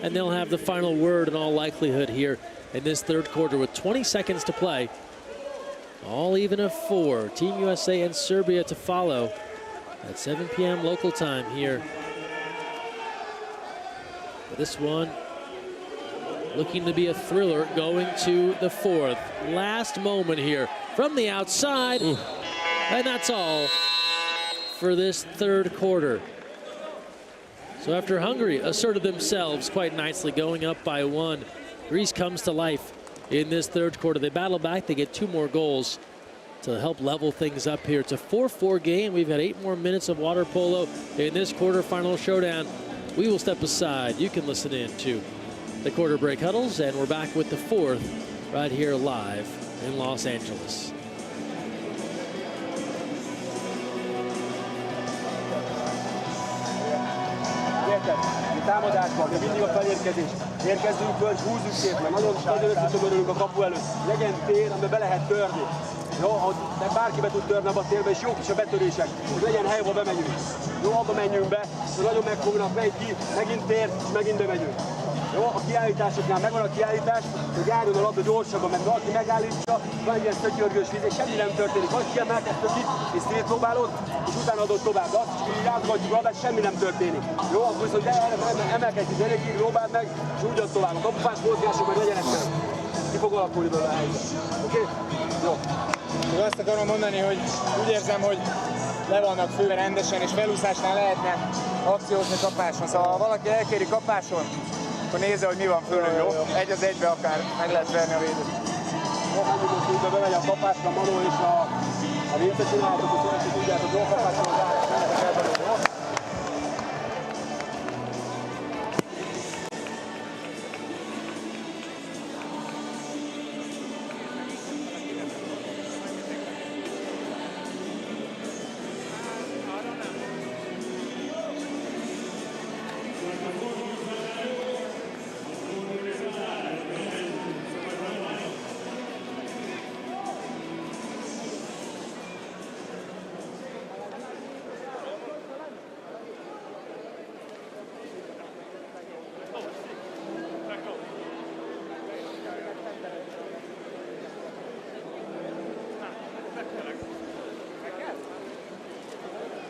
and they'll have the final word in all likelihood here in this third quarter with 20 seconds to play. All even of 4. Team USA and Serbia to follow at 7 p.m. local time here. This one looking to be a thriller going to the fourth. Last moment here from the outside. Ooh. And that's all for this third quarter. So after Hungary asserted themselves quite nicely, going up by 1, Greece comes to life in this third quarter. They battle back. They get 2 more goals to help level things up here. It's a 4-4 game. We've had 8 more minutes of water polo in this quarterfinal showdown. We will step aside. You can listen in to the quarter break huddles, and we're back with the fourth right here live in Los Angeles. Támadásban, de mindig a felérkezés. Érkezzünk föl, húzzuk szét, mert nagyon összetömörülünk a kapu előtt. Legyen tér, amiben be lehet törni. Jó, de bárki be tud törni abba a térbe, és jók is a betörések. És legyen hely, ahol bemegyünk. Jó, abba menjünk be, nagyon megfognak, megy ki, megint tér, és megint bemegyünk. Jó, a kiállításoknál megvan a kiállítás, hogy járjon a labda gyorsabban, mert valaki megállítsa, van egy ilyen szötyörgős víz, és semmi nem történik. Vagy kiemelkedsz ki, és szétpróbálod, és utána adod tovább. De azt is, hogy rázgatjuk a labdát, semmi nem történik. Jó, akkor viszont emelkedj ki zenékig, próbáld meg, és úgy ad tovább. A kapufás mozgások meg legyenek meg. Ki fog alakulni belőle a helyzet. Oké? Jó. Azt akarom mondani, hogy úgy érzem, hogy le vannak főve rendesen, és felúszásnál lehetne akciózni kapáson. Szóval ha valaki elkéri kapáson, akkor nézze, hogy mi van fölül, jó? 1-1-be akár meg lehet verni a védőt. Jó, mondjuk, hogy úgy bemegy a kapásra, Manó és a Vince csinálhatok, hogy tudjátok, jó kapásra az állás, mennek el belőle, jó?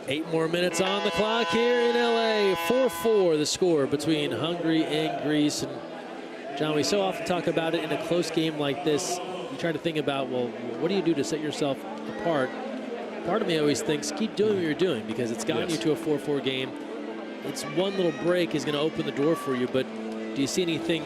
Eight more minutes on the clock here in LA. 4-4 the score between Hungary and Greece. And John, we so often talk about it in a close game like this. You try to think about, well, what do you do to set yourself apart? Part of me always thinks, keep doing what you're doing, because it's gotten you to a 4-4 game. It's one little break is going to open the door for you, but do you see anything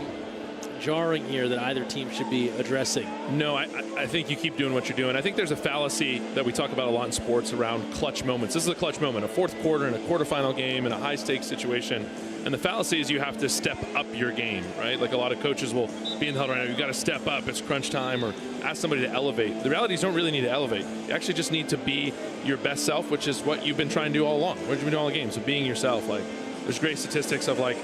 jarring here that either team should be addressing? No, I think you keep doing what you're doing. I think there's a fallacy that we talk about a lot in sports around clutch moments. This is a clutch moment, a fourth quarter in a quarterfinal game in a high-stakes situation. And the fallacy is you have to step up your game, right? Like a lot of coaches will be in the huddle right now, you've got to step up, it's crunch time, or ask somebody to elevate. The reality is you don't really need to elevate. You actually just need to be your best self, which is what you've been trying to do all along. What you've been doing all the game, so being yourself. Like, there's great statistics of like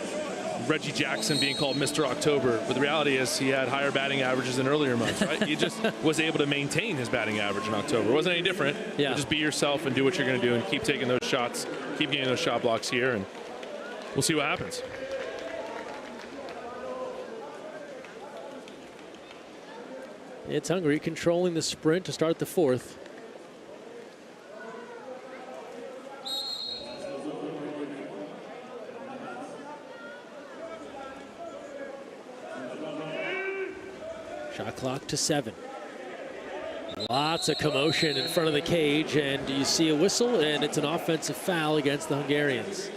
Reggie Jackson being called Mr. October, but the reality is he had higher batting averages in earlier months, right? He just was able to maintain his batting average in October. It wasn't any different. Yeah. Just be yourself and do what you're going to do and keep taking those shots, keep getting those shot blocks here, and we'll see what happens. It's Hungary controlling the sprint to start the fourth. Shot clock to 7. Lots of commotion in front of the cage, and you see a whistle, and it's an offensive foul against the Hungarians.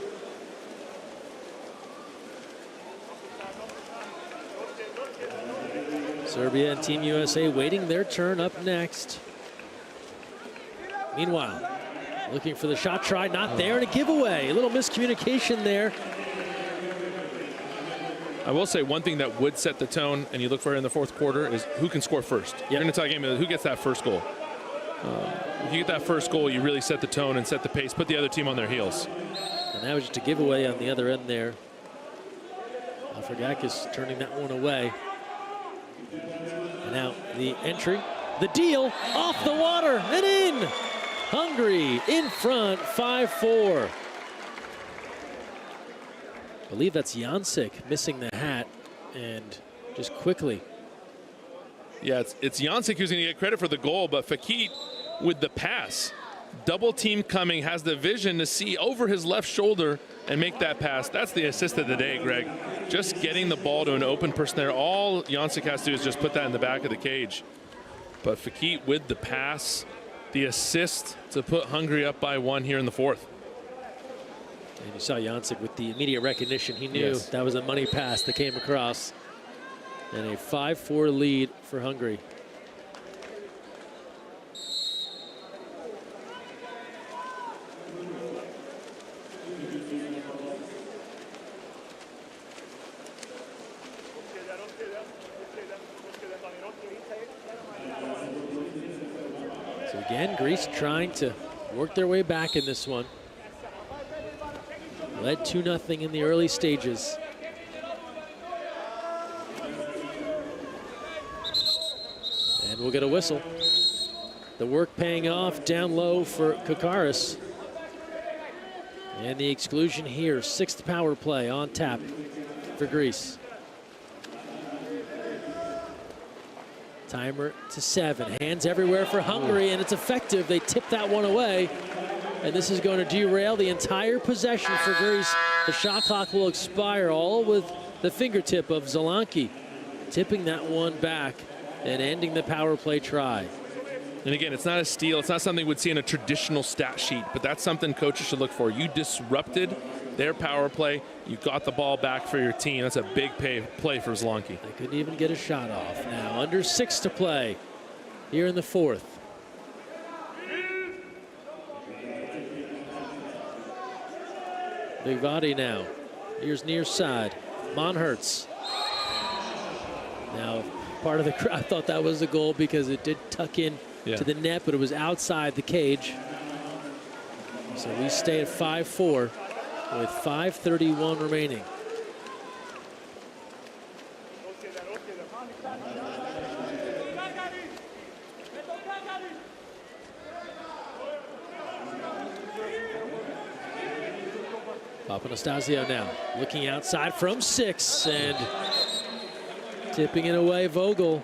Serbia and Team USA waiting their turn up next. Meanwhile, looking for the shot try, not there, and a giveaway. A little miscommunication there. I will say one thing that would set the tone, and you look for it in the fourth quarter, is who can score first. You're going to tie a game of who gets that first goal. If you get that first goal, you really set the tone and set the pace, put the other team on their heels. And that was just a giveaway on the other end there. Alfredakis turning that one away. And now the entry, the deal, off the water and in. Hungary in front, 5-4. I believe that's Jancic missing the hat, and just quickly. Yeah, it's Jancic who's going to get credit for the goal, but Fakit with the pass. Double team coming, has the vision to see over his left shoulder and make that pass. That's the assist of the day, Greg. Just getting the ball to an open person there. All Jancic has to do is just put that in the back of the cage. But Fakit with the pass, the assist to put Hungary up by 1 here in the fourth. And you saw Jancic with the immediate recognition. He knew that was a money pass that came across. And a 5-4 lead for Hungary. So again, Greece trying to work their way back in this one. Led 2-0 in the early stages. And we'll get a whistle. The work paying off down low for Kakaris. And the exclusion here, 6th power play on tap for Greece. Timer to 7, hands everywhere for Hungary, and it's effective. They tip that one away. And this is going to derail the entire possession for Greece. The shot clock will expire, all with the fingertip of Zelanki, tipping that one back and ending the power play try. And again, it's not a steal. It's not something we'd see in a traditional stat sheet, but that's something coaches should look for. You disrupted their power play. You got the ball back for your team. That's a big play for Zelanki. They couldn't even get a shot off. Now under 6 to play here in the fourth. Big body now. Here's near side. Monhertz. Now, part of the crowd thought that was a goal because it did tuck in to the net, but it was outside the cage. So we stay at 5-4 with 5:31 remaining. Papanastasio now looking outside from 6 and tipping it away, Vogel.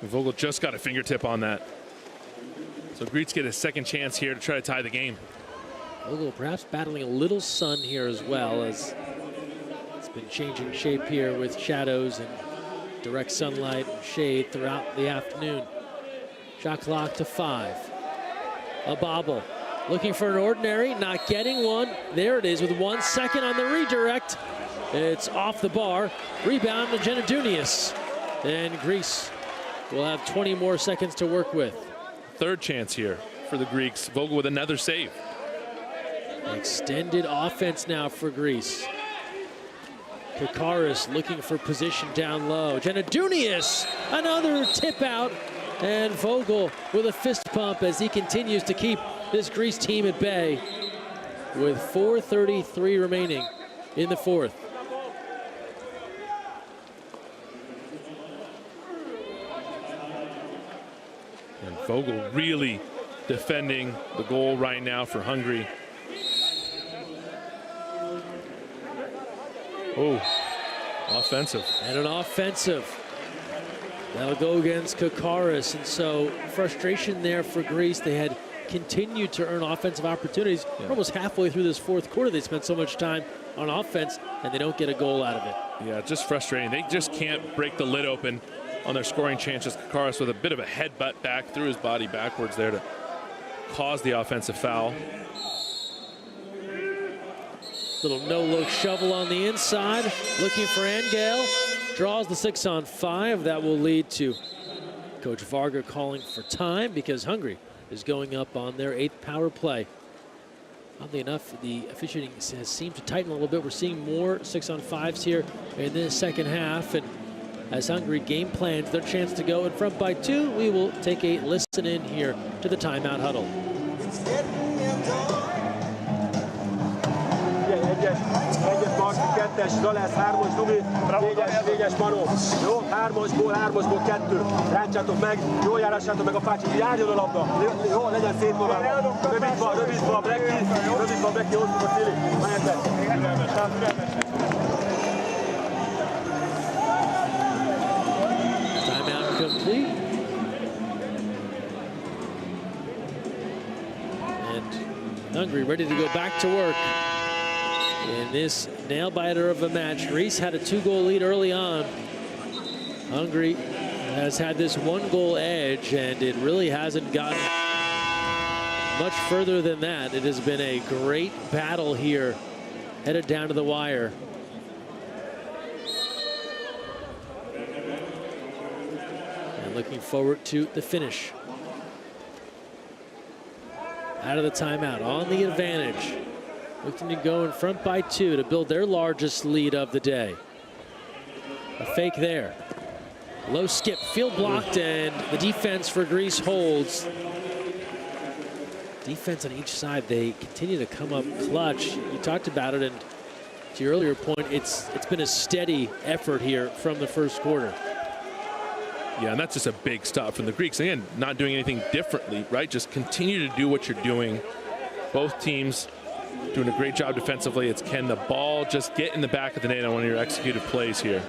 Vogel just got a fingertip on that. So Greece get a second chance here to try to tie the game. Vogel perhaps battling a little sun here as well, as it's been changing shape here with shadows and direct sunlight and shade throughout the afternoon. Shot clock to 5. A bobble. Looking for an ordinary, not getting one. There it is with 1 second on the redirect. It's off the bar. Rebound to Genadunius. And Greece will have 20 more seconds to work with. Third chance here for the Greeks. Vogel with another save. Extended offense now for Greece. Kakaris looking for position down low. Genadunius, another tip out. And Vogel with a fist pump as he continues to keep this Greece team at bay with 4:33 remaining in the fourth. And Vogel really defending the goal right now for Hungary. Oh, offensive. And an offensive. That'll go against Kakaris, and so frustration there for Greece. They had continued to earn offensive opportunities. We're almost halfway through this fourth quarter. They spent so much time on offense, and they don't get a goal out of it. Yeah, just frustrating. They just can't break the lid open on their scoring chances. Kakaris with a bit of a headbutt back through his body backwards there to cause the offensive foul. Little no-look shovel on the inside, looking for Angel. Draws the 6-on-5. That will lead to Coach Varga calling for time because Hungary is going up on their 8th power play. Oddly enough, the officiating has seemed to tighten a little bit. We're seeing more 6-on-5s here in this second half. And as Hungary game plans their chance to go in front by 2, we will take a listen in here to the timeout huddle. Egyes Maxi, 2-es Zalesz, 3-as Dumi, 4-es Manó. Jó, 3-asból 2. Ráncsátok meg, jól járassátok meg a Fácsi, járjon a labda. Jó, legyen szétolva. Rövid van, Breki, osztuk a Szili. Menjetek. Timeout complete. And Hungary ready to go back to work in this nail-biter of a match. Greece had a 2-goal lead early on. Hungary has had this 1-goal edge, and it really hasn't gotten much further than that. It has been a great battle here, headed down to the wire. And looking forward to the finish. Out of the timeout, on the advantage. Looking to go in front by 2 to build their largest lead of the day. A fake there. Low skip, field blocked, and the defense for Greece holds. Defense on each side, they continue to come up clutch. You talked about it, and to your earlier point, it's been a steady effort here from the first quarter. Yeah, and that's just a big stop from the Greeks. Again, not doing anything differently, right? Just continue to do what you're doing. Both teams doing a great job defensively. It's can the ball just get in the back of the net on one of your executed plays here.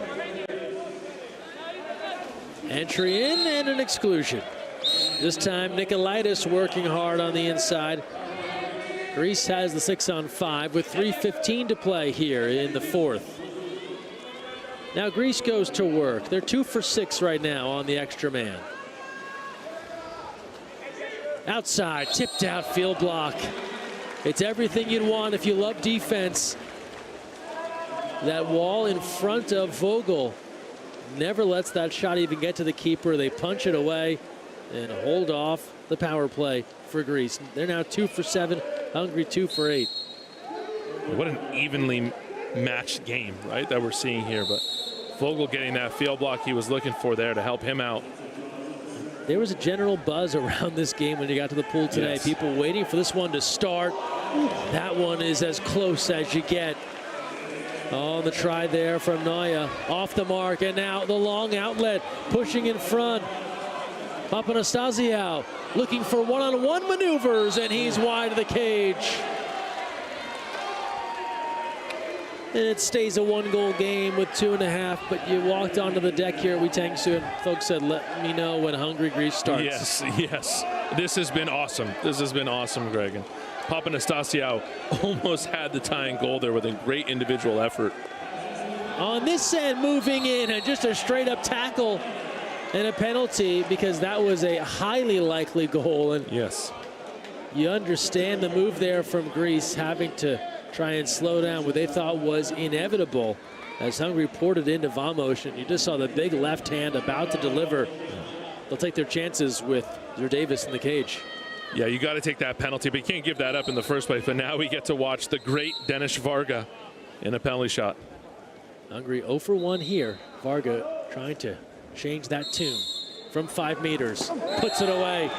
Entry in and an exclusion. This time Nikolaitis working hard on the inside. Greece has the 6-on-5 with 3:15 to play here in the fourth. Now Greece goes to work. They're 2 for 6 right now on the extra man. Outside, tipped out, field block. It's everything you'd want if you love defense. That wall in front of Vogel never lets that shot even get to the keeper. They punch it away and hold off the power play for Greece. They're now 2 for 7, Hungary 2 for 8. What an evenly matched game, right, that we're seeing here. But Vogel getting that field block he was looking for there to help him out. There was a general buzz around this game when you got to the pool today. Yes. People waiting for this one to start. That one is as close as you get. Oh, the try there from Neuer. Off the mark, and now the long outlet. Pushing in front. Papanastasiou looking for one-on-one maneuvers, and he's wide of the cage. And it stays a 1-goal game with 2.5, but you walked onto the deck here at Witangsu, and folks said, let me know when Hungary-Greece starts. Yes, yes. This has been awesome. This has been awesome, Greg. And Papanastasiou almost had the tying goal there with a great individual effort. On this end, moving in, and just a straight-up tackle and a penalty, because that was a highly likely goal. And yes, you understand the move there from Greece, having to try and slow down what they thought was inevitable as Hungary poured it into Vamos. You just saw the big left hand about to deliver. They'll take their chances with Davis in the cage. Yeah, you got to take that penalty, but you can't give that up in the first place. But now we get to watch the great Denis Varga in a penalty shot. Hungary 0 for 1 here. Varga trying to change that tune from 5 meters. Puts it away.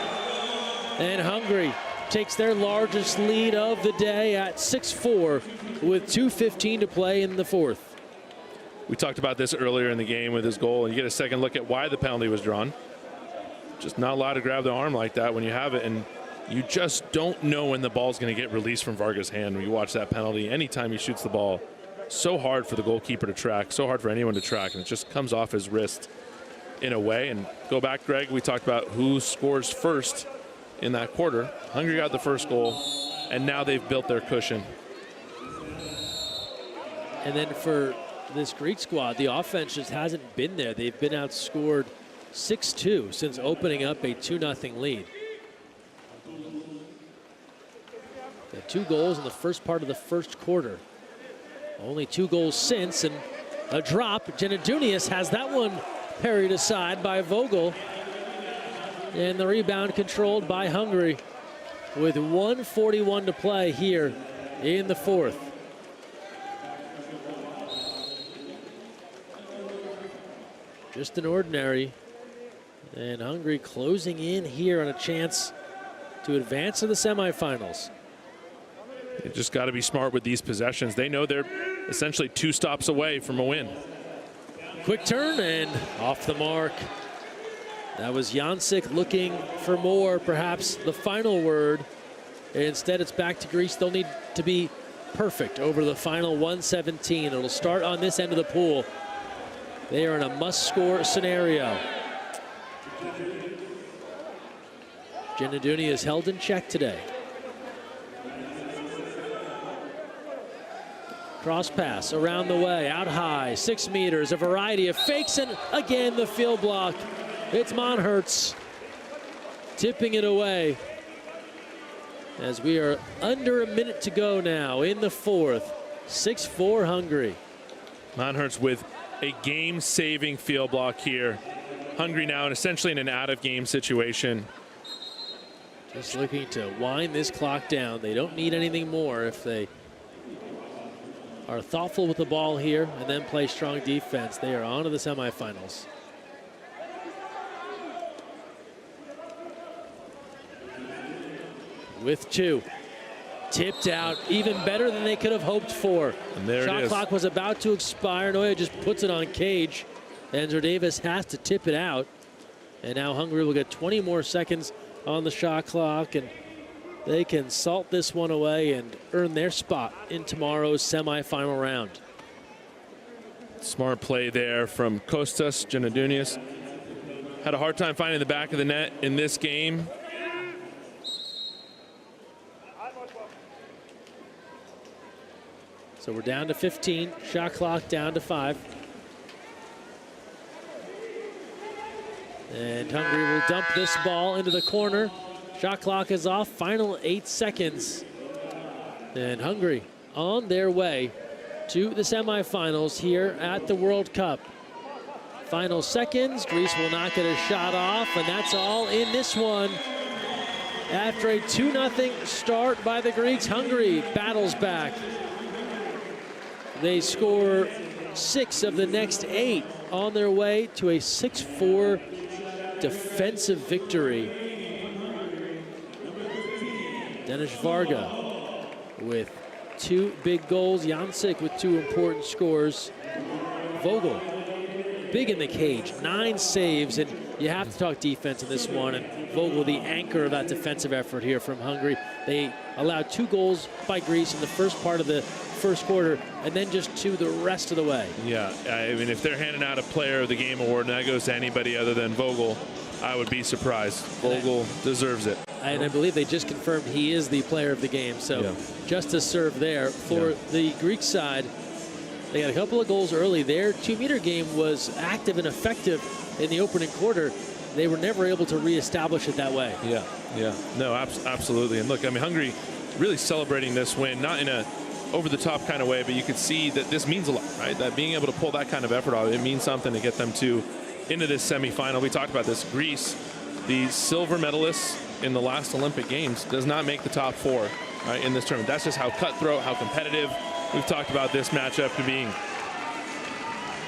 And Hungary takes their largest lead of the day at 6-4 with 2:15 to play in the fourth. We talked about this earlier in the game with his goal, and you get a second look at why the penalty was drawn. Just not allowed to grab the arm like that when you have it, and you just don't know when the ball's going to get released from Varga's hand when you watch that penalty. Anytime he shoots the ball, so hard for the goalkeeper to track, so hard for anyone to track, and it just comes off his wrist in a way. And go back, Greg, we talked about who scores first in that quarter. Hungary got the first goal, and now they've built their cushion. And then for this Greek squad, the offense just hasn't been there. They've been outscored 6-2 since opening up a 2-0 lead. They had 2 goals in the first part of the first quarter. Only 2 goals since, and a drop. Genadunius has that one parried aside by Vogel. And the rebound controlled by Hungary. with 1:41 to play here in the fourth. Just an ordinary. And Hungary closing in here on a chance to advance to the semifinals. You just got to be smart with these possessions. They know they're essentially 2 stops away from a win. Quick turn and off the mark. That was Jancic looking for more, perhaps the final word. Instead, it's back to Greece. They'll need to be perfect over the final 117. It'll start on this end of the pool. They are in a must-score scenario. Genaduni is held in check today. Cross pass around the way, out high, 6 meters, a variety of fakes, and again the field block. It's Monhertz tipping it away as we are under a minute to go now in the fourth. 6-4 Hungary. Monhertz with a game-saving field block here. Hungary now essentially in an out-of-game situation. Just looking to wind this clock down. They don't need anything more if they are thoughtful with the ball here and then play strong defense. They are on to the semifinals. With 2. Tipped out, even better than they could have hoped for. And there Shot it is. clock was about to expire. Noya just puts it on cage. And Davis has to tip it out. And now Hungary will get 20 more seconds on the shot clock, and they can salt this one away and earn their spot in tomorrow's semifinal round. Smart play there from Kostas Genadunias. Had a hard time finding the back of the net in this game. So we're down to 15, shot clock down to 5. And Hungary will dump this ball into the corner. Shot clock is off, final 8 seconds. And Hungary on their way to the semifinals here at the World Cup. Final seconds, Greece will not get a shot off, and that's all in this one. After a 2-0 start by the Greeks, Hungary battles back. They score 6 of the next 8 on their way to a 6-4 defensive victory. Denis Varga with 2 big goals. Jancic with 2 important scores. Vogel, big in the cage, 9 saves, and you have to talk defense in this one. And Vogel, the anchor of that defensive effort here from Hungary. They allowed 2 goals by Greece in the first part of the first quarter, and then just 2 the rest of the way. Yeah, I mean, if they're handing out a Player of the Game award and that goes to anybody other than Vogel, I would be surprised. Vogel deserves it. And I believe they just confirmed he is the player of the game. So just a serve there for the Greek side. They got a couple of goals early. Their 2-meter game was active and effective in the opening quarter. They were never able to reestablish it that way. Yeah. No, absolutely. And look, I mean, Hungary really celebrating this win, not in a over-the-top kind of way, but you could see that this means a lot, right? That being able to pull that kind of effort off, it means something to get them into this semifinal. We talked about this. Greece, the silver medalists in the last Olympic Games, does not make the top 4 right, in this tournament. That's just how cutthroat, how competitive. We've talked about this matchup being.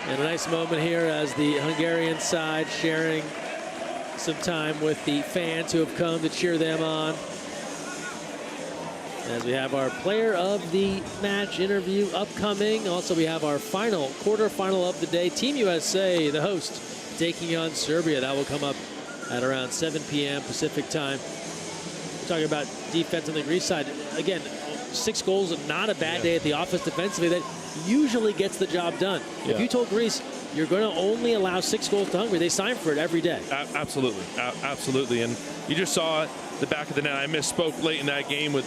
And a nice moment here as the Hungarian side sharing some time with the fans who have come to cheer them on. As we have our player of the match interview upcoming. Also, we have our final quarterfinal of the day. Team USA, the host, taking on Serbia. That will come up at around 7 p.m. Pacific time. We're talking about defense on the Greece side. Again, 6 goals, not a bad day at the office defensively. That usually gets the job done. If you told Greece you're going to only allow 6 goals to Hungary, they sign for it every day. Absolutely. Absolutely. And you just saw the back of the net. I misspoke late in that game with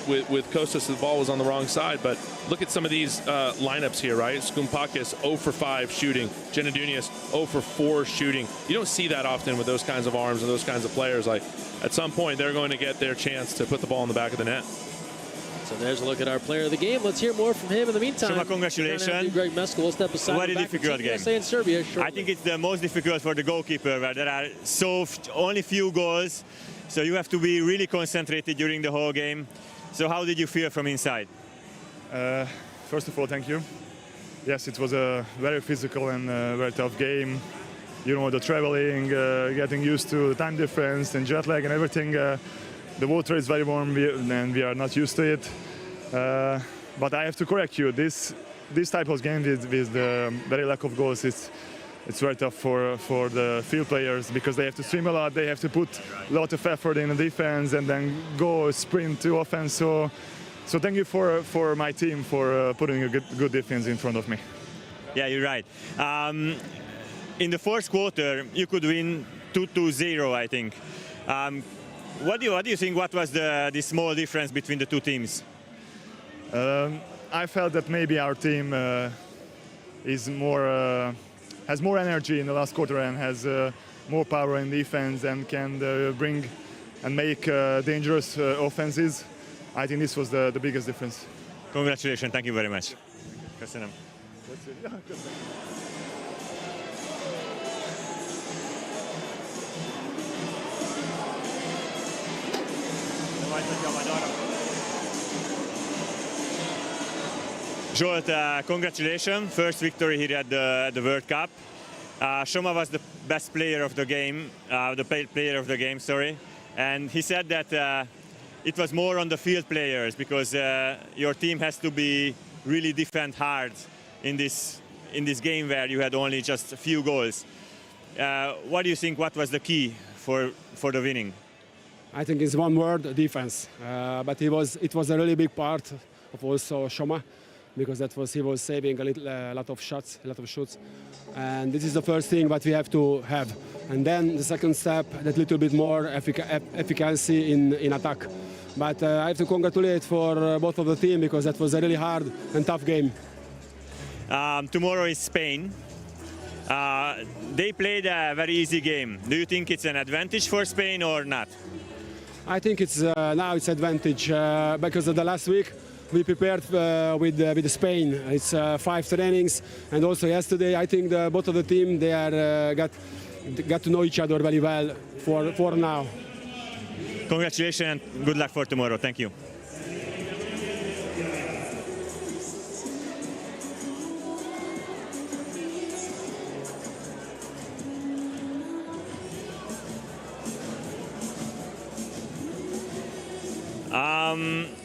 Kostas. The ball was on the wrong side. But look at some of these lineups here, right? Skumpakis 0 for 5 shooting. Genadunias 0 for 4 shooting. You don't see that often with those kinds of arms and those kinds of players. Like, at some point, they're going to get their chance to put the ball in the back of the net. So there's a look at our player of the game. Let's hear more from him. In the meantime, so congratulations. Greg Meskel will step aside. Very difficult game. In Serbia shortly. I think it's the most difficult for the goalkeeper, where there are only few goals. So you have to be really concentrated during the whole game. So how did you feel from inside? First of all, thank you. Yes, it was a very physical and very tough game. You know, the traveling, getting used to the time difference and jet lag and everything. The water is very warm and we are not used to it. But I have to correct you. This type of game with the very lack of goals, it's very tough for the field players because they have to swim a lot. They have to put a lot of effort in the defense and then go sprint to offense. So thank you for my team for putting a good defense in front of me. Yeah, you're right. In the first quarter, you could win 2-0, I think. What do you think? What was the small difference between the two teams? I felt that maybe our team has more energy in the last quarter and has more power in defense and can bring and make dangerous offenses. I think this was the biggest difference. Congratulations, thank you very much. Köszönöm. Zsolt, congratulations, first victory here at the World Cup. Soma was the best player of the game, sorry, and he said that it was more on the field players because your team has to be really defend hard in this game where you had only just a few goals. What do you think? What was the key for the winning? I think it's one word: defense. But it was a really big part of also Shoma, because he was saving a lot of shoots, and this is the first thing that we have to have. And then the second step, that little bit more efficacy in attack. But I have to congratulate for both of the team because that was a really hard and tough game. Tomorrow is Spain. They played a very easy game. Do you think it's an advantage for Spain or not? I think it's now it's advantage because of the last week we prepared with Spain. It's 5 trainings, and also yesterday I think both of the team they are got to know each other very well for now. Congratulations and good luck for tomorrow. Thank you.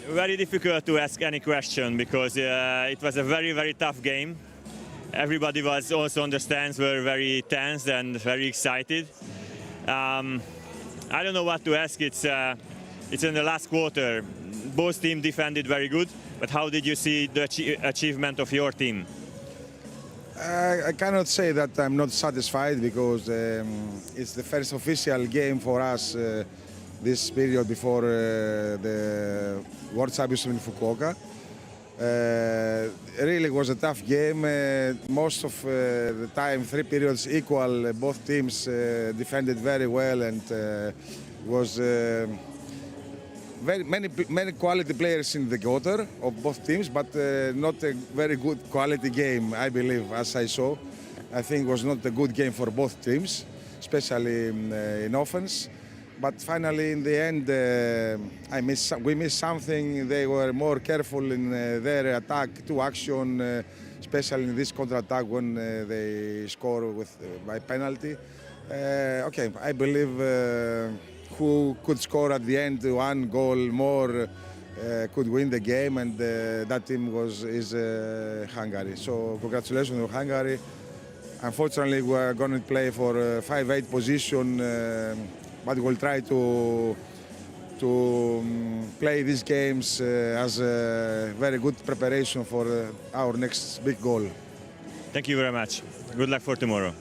Very difficult to ask any question because it was a very, very tough game. Everybody was also on the stands were very tense and very excited. I don't know what to ask. It's in the last quarter. Both teams defended very good, but how did you see the achievement of your team? I cannot say that I'm not satisfied because it's the first official game for us this period before the World Championship in Fukuoka. Really was a tough game. Most of the time, 3 periods equal. Both teams defended very well, and was many quality players in the quarter of both teams, but not a very good quality game, I believe, as I saw. I think it was not a good game for both teams, especially in offense. But finally, in the end, we missed something. They were more careful in their attack to action, especially in this counter-attack when they score by penalty. Okay, I believe who could score at the end 1 goal more could win the game, and that team is Hungary. So congratulations to Hungary. Unfortunately, we are going to play for 5-8 position. But we'll try to play these games as a very good preparation for our next big goal. Thank you very much. Good luck for tomorrow.